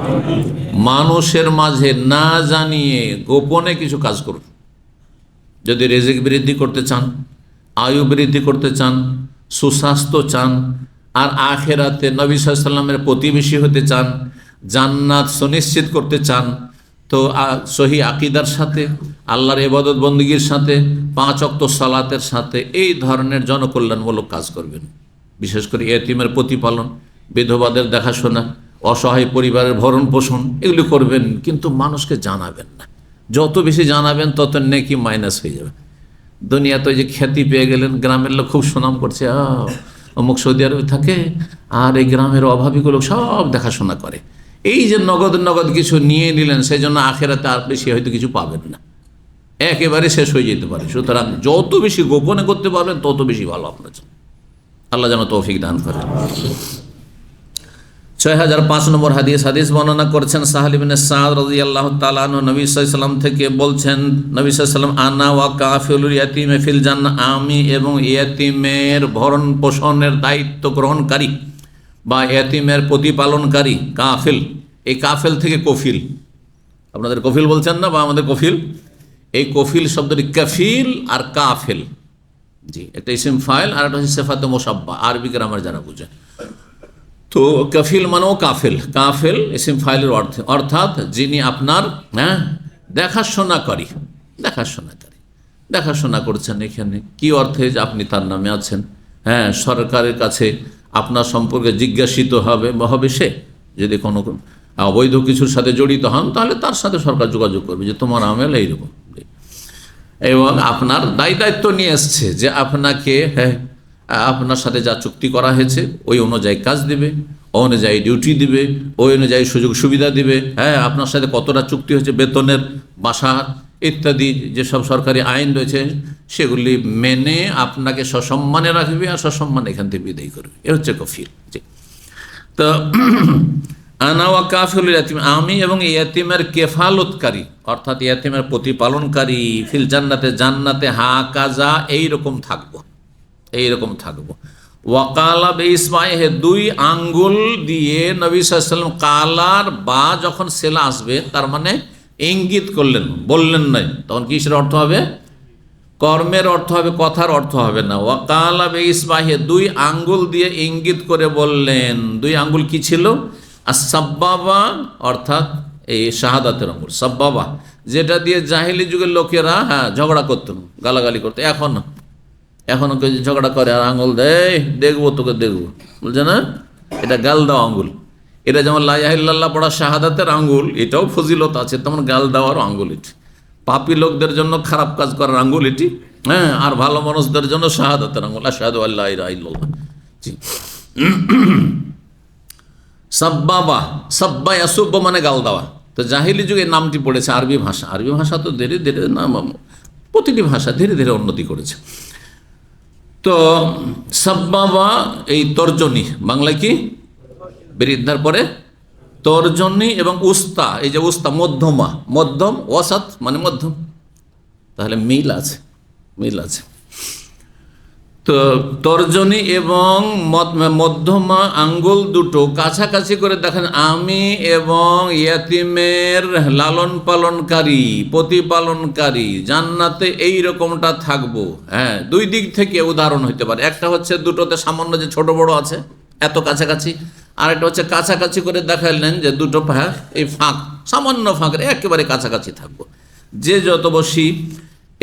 মানুষের মাঝে না জানিয়ে গোপনে কিছু কাজ করুন। যদি রিজিক বৃদ্ধি করতে চান, আয়ু বৃদ্ধি করতে চান, সুস্বাস্থ্য চান, আর আখেরাতে নবী সাল্লাল্লাহু আলাইহি ওয়াসাল্লামের প্রতিবেশী হতে চান, জান্নাত সুনিশ্চিত করতে চান, তো সহি আকিদার সাথে, আল্লাহর ইবাদত বন্দেগীর সাথে, 5 ওয়াক্ত সালাতের সাথে এই ধরনের জনকল্যাণমূলক কাজ করবেন। বিশেষ করে এতিমের প্রতিপালন, বিধবাদের দেখাশোনা, অসহায় পরিবারের ভরণ পোষণ, এগুলি করবেন, কিন্তু মানুষকে জানাবেন না। যত বেশি জানাবেন তত নেকি মাইনাস হয়ে যাবে। দুনিয়াতে ওই যে খ্যাতি পেয়ে গেলেন, গ্রামের লোক খুব সুনাম করছে, অমুক সৌদি আরবে থাকে, আর এই গ্রামের অভাবীগুলো সব দেখাশোনা করে। এই যে নগদ নগদ কিছু নিয়ে নিলেন, সেই জন্য আখেরাতে আর বেশি হয়তো কিছু পাবেন না, একেবারে শেষ হয়ে যেতে পারে। সুতরাং যত বেশি গোপনে করতে পারবেন তত বেশি ভালো আপনার জন্য। আল্লাহ যেন তৌফিক দান করেন। 6005 নম্বর হাদিস বর্ণনা করছেন সাহাল ইবনে সাদ রাদিয়াল্লাহু তাআলা আনহু, নবী সাল্লাল্লাহু আলাইহি ওয়াসাল্লাম থেকে বলছেন, নবী সাল্লাল্লাহু আলাইহি ওয়াসাল্লাম, আনা ওয়া কাফিলুল ইয়াতিম ফিল জান্নাহ, আমি এবং ইয়াতিমের ভরণ পোষণের দায়িত্ব গ্রহণকারী বা ইয়াতিমের প্রতিপালনকারী। কাফিল, এই কাফেল থেকে কফিল, আপনাদের কফিল বলছেন না, বা আমাদের কফিল, এই কফিল শব্দটি কাফিল আর কাফেল, জি একটা ইসিম ফাইল আর একটা হচ্ছে সিফাতে মুশাব্বা, আরবি গ্রামার যারা বুঝে। তো কাফিল মানেও কাফেল, কাফেল ইসিম ফাইলের অর্থে, অর্থাৎ যিনি আপনার দেখাশোনাকারী, দেখাশোনা করছেন। এখানে কি অর্থে? যে আপনি তার নামে আছেন, সরকারের কাছে আপনার সম্পর্কে জিজ্ঞাসিত হবে সে, যদি কোনো অবৈধ কিছুর সাথে জড়িত হন, তাহলে তার সাথে সরকার যোগাযোগ করবে যে তোমার আমেল এইরকম, এবং আপনার দায়িত্ব নিয়ে এসছে যে আপনাকে আপনার সাথে যা চুক্তি করা হয়েছে ওই অনুযায়ী কাজ দিবে, ওই অনুযায়ী ডিউটি দিবে, ওই অনুযায়ী সুযোগ সুবিধা দিবে। আপনার সাথে কতটা চুক্তি হয়েছে, বেতনের, বাসার ইত্যাদি যেসব সরকারি আইন রয়েছে সেগুলি মেনে আপনাকে সসম্মানে রাখবে, আর সসম্মানে এখান থেকে বিদায় করবে। এ হচ্ছে কফিল। জি, তো আনা ওয়া কাফিলুল ইয়াতিম, আমি এবং ইয়াতিমের কেফালতকারী, অর্থাৎ ইয়াতিমের প্রতিপালনকারী, ফিল জান্নাতে, জান্নাতে হাকাজা এইরকম থাকবো। ওয়াকালা বেইসমাইহে, দুই আঙ্গুল দিয়ে নবী সাল্লাল্লাহু আলাইহি ওয়াসাল্লাম কালার বা যখন সেলা আসবে তার মানে ইঙ্গিত করলেন, বললেন নাই, তখন কিসের অর্থ হবে? কর্মের অর্থ হবে, কথার অর্থ হবে না। ওয়াকালা বেইসমাইহে, দুই আঙ্গুল দিয়ে ইঙ্গিত করে বললেন। দুই আঙ্গুল কি ছিল? as-সাব্বাবা, অর্থাৎ এই শাহাদাতের আঙ্গুল। সাব্বাবা যেটা দিয়ে জাহিলি যুগের লোকেরা ঝগড়া করতেন, গালাগালি করতো। এখনো কেউ ঝগড়া করে আর আঙুল দেয়, দেখবো তোকে দেখবো, বলছে না, এটা গাল দেওয়া আঙ্গুল। এটা যেমন লা ইলাহা ইল্লাল্লাহ পড়া শাহাদাতের আঙ্গুল, এটাও ফজিলত আছে, তেমন গাল দেওয়ার আঙ্গুল এটি। পাপী লোকদের জন্য খারাপ কাজ করার আঙ্গুল এটি, আর ভালো মানুষদের জন্য শাহাদাতের আঙ্গুল, আশহাদু আল্লা ইলাহা ইল্লাল্লাহ। জি। সাব্বাবা, সাব্বা ইয়াসুব্ব মানে গাল দেওয়া। তো জাহিলি যুগে নামটি পড়েছে আরবি ভাষা। আরবি ভাষা তো ধীরে ধীরে নাম, প্রতিটি ভাষা ধীরে ধীরে উন্নতি করেছে। তো সাব্বাবা এই তর্জনী, বাংলায় কি বৃদ্ধার পরে তর্জনী, এবং উস্তা, এই যে উস্তা মধ্যমা, মধ্যম, ওয়াসাত মানে মধ্যম, তাহলে মিল আছে। তো তর্জনী এবং মধ্যমা আঙ্গুল দুটো কাছাকাছি করে দেখেন, আমি এবং ইয়াতিমের লালন পালনকারী, প্রতিপালনকারী জান্নাতে এই রকমটা থাকবো। দুই দিক থেকে উদাহরণ হইতে পারে। একটা হচ্ছে দুটোতে সামান্য যে ছোট বড় আছে এত কাছাকাছি, আর একটা হচ্ছে কাছাকাছি করে দেখালেন যে দুটো এই ফাঁক, সামান্য ফাঁকের একেবারে কাছাকাছি থাকবো। যে যত বেশি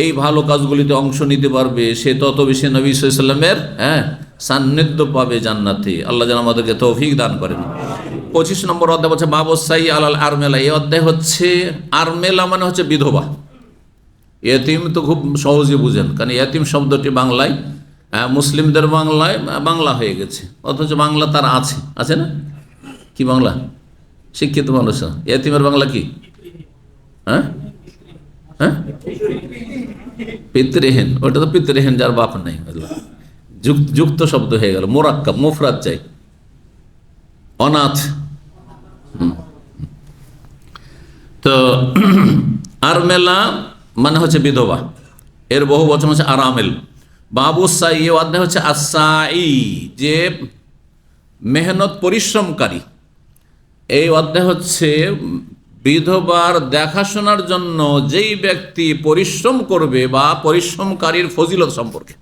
এই ভালো কাজগুলিতে অংশ নিতে পারবে সে তত বেশি নবী সাল্লাল্লাহু আলাইহি ওয়াসাল্লামের সান্নিধ্য পাবে জান্নাতে। আল্লাহ যেন আমাদেরকে তৌফিক দান করেন। 25 নম্বর অধ্যায় হচ্ছে বাবুসাই আলাল আরমেলা। এই অধ্যায় হচ্ছে আরমেলা মানে হচ্ছে বিধবা। ইয়েতিম তো খুব সহজে বুঝেন, কারণ ইয়েতিম শব্দটি বাংলায়, মুসলিমদের বাংলায় বাংলা হয়ে গেছে, অথচ বাংলা তার আছে না? কি বাংলা? শিক্ষিত মানুষ। ইয়েতিমের বাংলা কি? পিতৃহীন। ওটা তো পিতৃহীন যার বাপ নেই, যুক্ত শব্দ হয়ে গেল, মোরাক্কাব, মুফরাদ চাই, অনাথ। তো আরমেলা মানে হচ্ছে বিধবা, এর বহু বচন হচ্ছে আরামেল। বাবু সাই অধ্যায় হচ্ছে আসাই, যে মেহনত পরিশ্রমকারী। এই অধ্যায় হচ্ছে বিধবার দেখাশোনার জন্য যেই ব্যক্তি পরিশ্রম করবে বা পরিশ্রমকারীর ফজিলত সম্পর্কে।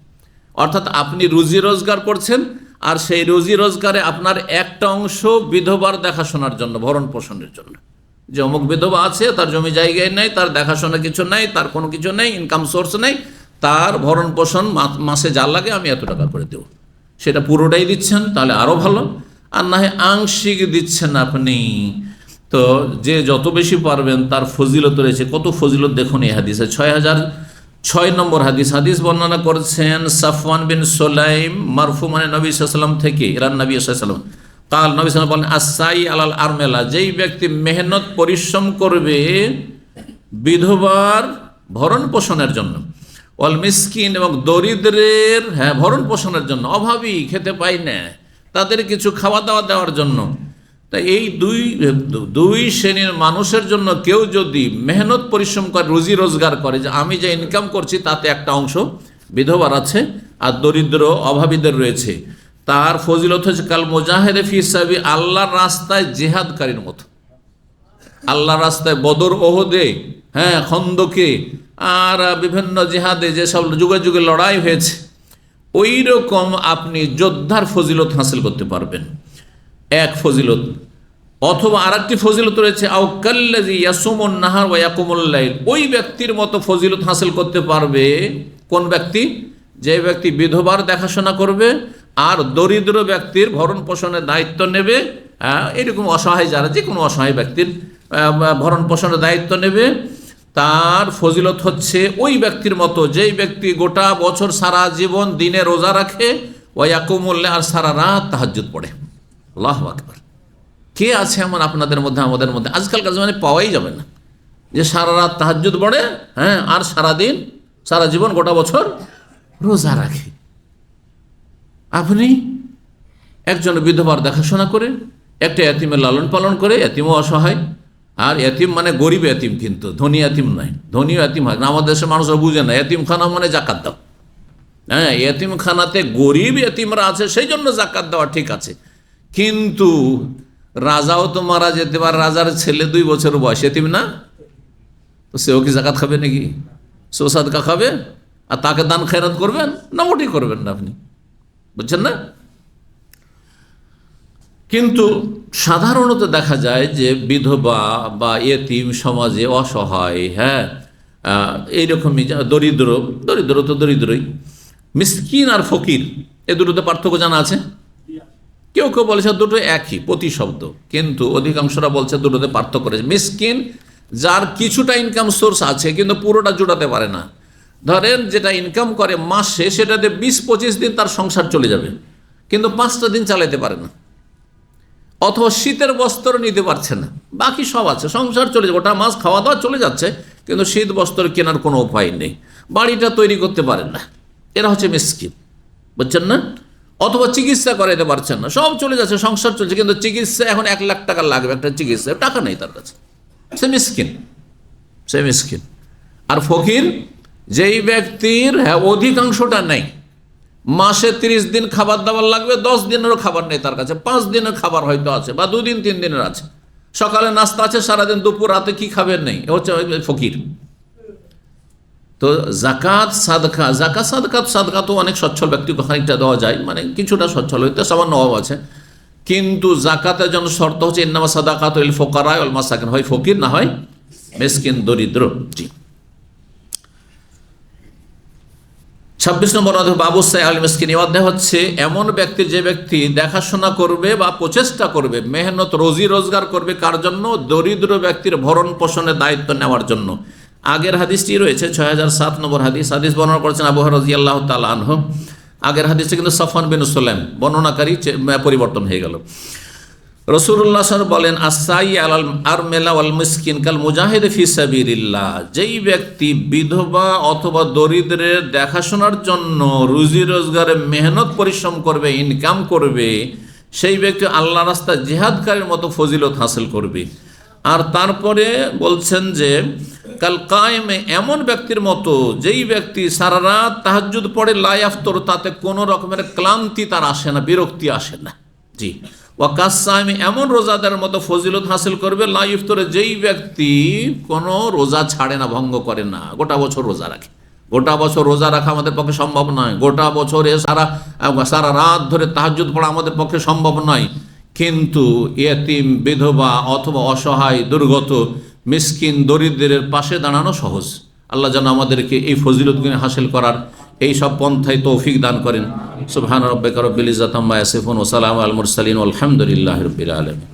অর্থাৎ আপনি রুজি রোজগার করছেন, আর সেই রুজি রোজগারে আপনার একটা অংশ বিধবার দেখাশোনার জন্য, ভরণ পোষণের জন্য। যে অমুক বিধবা আছে, তার জমি জায়গায় নেই, তার দেখাশোনা কিছু নেই, তার কোনো কিছু নেই, ইনকাম সোর্স নেই, তার ভরণ পোষণ মাসে যা লাগে আমি এত টাকা করে দেব। সেটা পুরোটাই দিচ্ছেন তাহলে আরও ভালো, আর না হয় আংশিক দিচ্ছেন আপনি। তো যে যত বেশি পারবেন তার ফজিলত রয়েছে। কত ফজিলত দেখুন এই হাদিসে। 6006 নম্বর হাদিস বর্ণনা করছেন সাফওয়ান বিন সুলাইম মারফু মানে নবী সাল্লাল্লাহু আলাইহি ওয়াসাল্লাম থেকে, ইরান নবী সাল্লাল্লাহু আলাইহি ওয়াসাল্লাম কাল, নবী সাল্লাল্লাহু আলাইহি ওয়াসাল্লাম বলেন আসাই আলাল আরমেলা, যেই ব্যক্তি মেহনত পরিশ্রম করবে বিধবার ভরণ পোষণের জন্য, ওয়াল মিসকিন এবং দরিদ্রের ভরণ পোষণের জন্য, অভাবী খেতে পায় না তাদের কিছু খাওয়া দাওয়া দেওয়ার জন্য। তাই এই দুই শ্রেণীর মানুষের জন্য কেউ যদি মেহনত পরিশ্রম করে, রুজি রোজগার করে, যে আমি যে ইনকাম করছি তাতে একটা অংশ বিধবার আছে আর দরিদ্র অভাবীদের রয়েছে, তার ফজিলত হচ্ছে কাল মুজাহিদ ফি সাবিল, আল্লাহর রাস্তায় জিহাদকারীর মতো। আল্লাহর রাস্তায় বদর, ওহদে, খন্দকে আর বিভিন্ন জিহাদে যেসব যুগে যুগে লড়াই হয়েছে, ওই রকম আপনি যোদ্ধার ফজিলত হাসিল করতে পারবেন, এক ফজিলত। অথবা আরেকটি ফজিলত রয়েছে আওকাল্লাযী ইয়াসুমুন নাহার ওয়া ইয়াকুমুল লাইল, ওই ব্যক্তির মতো ফজিলত হাসিল করতে পারবে। কোন ব্যক্তি? যে ব্যক্তি বিধবার দেখাশোনা করবে আর দরিদ্র ব্যক্তির ভরণ পোষণের দায়িত্ব নেবে। এরকম অসহায় যারা, যে কোনো অসহায় ব্যক্তির ভরণ পোষণের দায়িত্ব নেবে, তার ফজিলত হচ্ছে ওই ব্যক্তির মতো যেই ব্যক্তি গোটা বছর সারা জীবন দিনে রোজা রাখে, ওয়া ইয়াকুমুল লাইল, আর সারা রাত তাহাজ্জুদ পড়ে। আল্লাহু আকবার। কে আছে এমন আপনাদের মধ্যে, আমাদের মধ্যে? আজকালকার জমানে পাওয়াই যাবে না যে সারা রাত তাহাজ্জুদ পড়ে, আর সারাদিন সারা জীবন গোটা বছর রোজা রাখে। আপনি একজন বিধবার দেখাশোনা করে, একটা এতিমের লালন পালন করে, এতিমও অসহায়, আর এতিম মানে গরিব এতিম, কিন্তু ধনী এতিম নয়। ধনী এতিম হয় না, আমাদের দেশের মানুষরা বুঝে না, এতিমখানা মানে জাকাত দাও, হ্যাঁ, এতিমখানাতে গরিব এতিমরা আছে, সেই জন্য জাকাত দেওয়া ঠিক আছে। কিন্তু রাজাও তো মারা যেতে পারে, রাজার ছেলে 2 বছর বয়স, এতিম না? তো সেও কি জাকাত খাবে নাকি? সেও সাদকা খাবে? আর তাকে দান খেরাত করবেন না? মোটেই করবেন না আপনি, বুঝছেন না? কিন্তু সাধারণত দেখা যায় যে বিধবা বা এতিম, সমাজে অসহায়, হ্যাঁ, এইরকমই দরিদ্র, দরিদ্র তো দরিদ্রই, মিসকিন আর ফকির, এ দুটোতে পার্থক্য জানা আছে? কেউ কেউ বলেছে দুটো একই প্রতিশব্দ, কিন্তু অধিকাংশরা বলছে দুটোতে পার্থক্য রয়েছে। মিসকিন যার কিছুটা ইনকাম সোর্স আছে কিন্তু পুরোটা জোটাতে পারে না। ধরেন যেটা ইনকাম করে মাসে, সেটাতে 20-25 দিন তার সংসার চলে যাবে, কিন্তু 5টা দিন চালাতে পারে না। অথবা শীতের বস্ত্র নিতে পারছে না, বাকি সব আছে, সংসার চলে যাবে, ওটা মাছ খাওয়া দাওয়া চলে যাচ্ছে, কিন্তু শীত বস্ত্র কেনার কোনো উপায় নেই, বাড়িটা তৈরি করতে পারেন না। এরা হচ্ছে মিসকিন, বুঝছেন না? অথবা চিকিৎসা করাইতে পারছেন না, সব চলে যাচ্ছে, সংসার চলছে, কিন্তু চিকিৎসা এখন 1 লাখ টাকা লাগবে একটা চিকিৎসা, টাকা নেই তার কাছে, সে মিসকিন, সে মিসকিন। আর ফকির যেই ব্যক্তির, হ্যাঁ, অধিকাংশটা নেই, মাসে 30 দিন খাবার দাবার লাগবে, 10 দিনেরও খাবার নেই তার কাছে, 5 দিনের খাবার হয়তো আছে, বা 2 দিন 3 দিনের আছে, সকালে নাস্তা আছে, সারাদিন দুপুর রাতে কি খাবেন নেই, হচ্ছে ফকির। তো জাকাত সাদকা, জাকাত সাদকা তো অনেক সচ্ছল ব্যক্তিকে খানিকটা দেওয়া যায়, মানে কিছুটা সচ্ছল হইতে সামান্য অভাব আছে, কিন্তু জাকাতের জন্য শর্ত হচ্ছে ইন্নামা সাদাকাতুল ফুকারা ওয়াল মাসাকিন, হয় ফকির না হয় মিসকিন, দরিদ্র। জি। 26 নম্বর অধ্যায় বাবু সাইল মিসকিন। এই অধ্যায় হচ্ছে এমন ব্যক্তি, যে ব্যক্তি দেখাশোনা করবে বা প্রচেষ্টা করবে, মেহনত রোজি রোজগার করবে, কার জন্য? দরিদ্র ব্যক্তির ভরণ পোষণের দায়িত্ব নেওয়ার জন্য। আগের হাদিসটি রয়েছে 6007 নম্বর হাদিস, হাদিস বর্ণনা করেছেন আবু হুরায়রা রাদিয়াল্লাহু তাআলা আনহু। আগের হাদিসে কিন্তু সাফওয়ান বিন সুলাইম বর্ণনাকারী পরিবর্তন হয়ে গেল। রাসূলুল্লাহ সাল্লাল্লাহু আলাইহি ওয়াসাল্লাম বলেন, আসাই আলাল আরমেলা ওয়াল মিসকিন কাল মুজাহিদ ফি সাবিলিল্লাহ। যেই ব্যক্তি বিধবা অথবা দরিদ্রের দেখাশোনার জন্য রুজি রোজগারে মেহনত পরিশ্রম করবে, ইনকাম করবে, সেই ব্যক্তি আল্লাহর রাস্তায় জিহাদকারীর মতো ফজিলত হাসিল করবে। আর তারপরে বলছেন যে কাল কায়েমে, এমন ব্যক্তির মতো যেই ব্যক্তি সারা রাত তাহাজ্জুদ পড়ে, লা ইয়াফতর, তাতে কোনো রকমের ক্লান্তি তার আসে না, বিরক্তি আসে না। জি। ওয়াকাসামি, এমন রোজাদারের মতো ফজিলত হাসিল করবে, লা ইফতরে, যেই ব্যক্তি কোনো রোজা ছাড়ে না, ভঙ্গ করে না, গোটা বছর রোজা রাখে। গোটা বছর রোজা রাখা আমাদের পক্ষে সম্ভব নয়, গোটা বছর সারা রাত ধরে তাহাজ্জুদ পড়া আমাদের পক্ষে সম্ভব নয়, কিন্তু এতিম, বিধবা অথবা অসহায়, দুর্গত, মিসকিন, দরিদ্রের পাশে দাঁড়ানো সহজ। আল্লাহ যেন আমাদেরকে এই ফজিলতগুলো হাসিল করার এই সব পন্থায় তৌফিক দান করেন। সুবহান রাব্বিকা রব্বিল ইজ্জাতি আম্মা ইয়াসিফুন ওয়া সালামুন আলাল মুরসালিন ওয়া আলহামদুলিল্লাহি রাব্বিল আলামিন।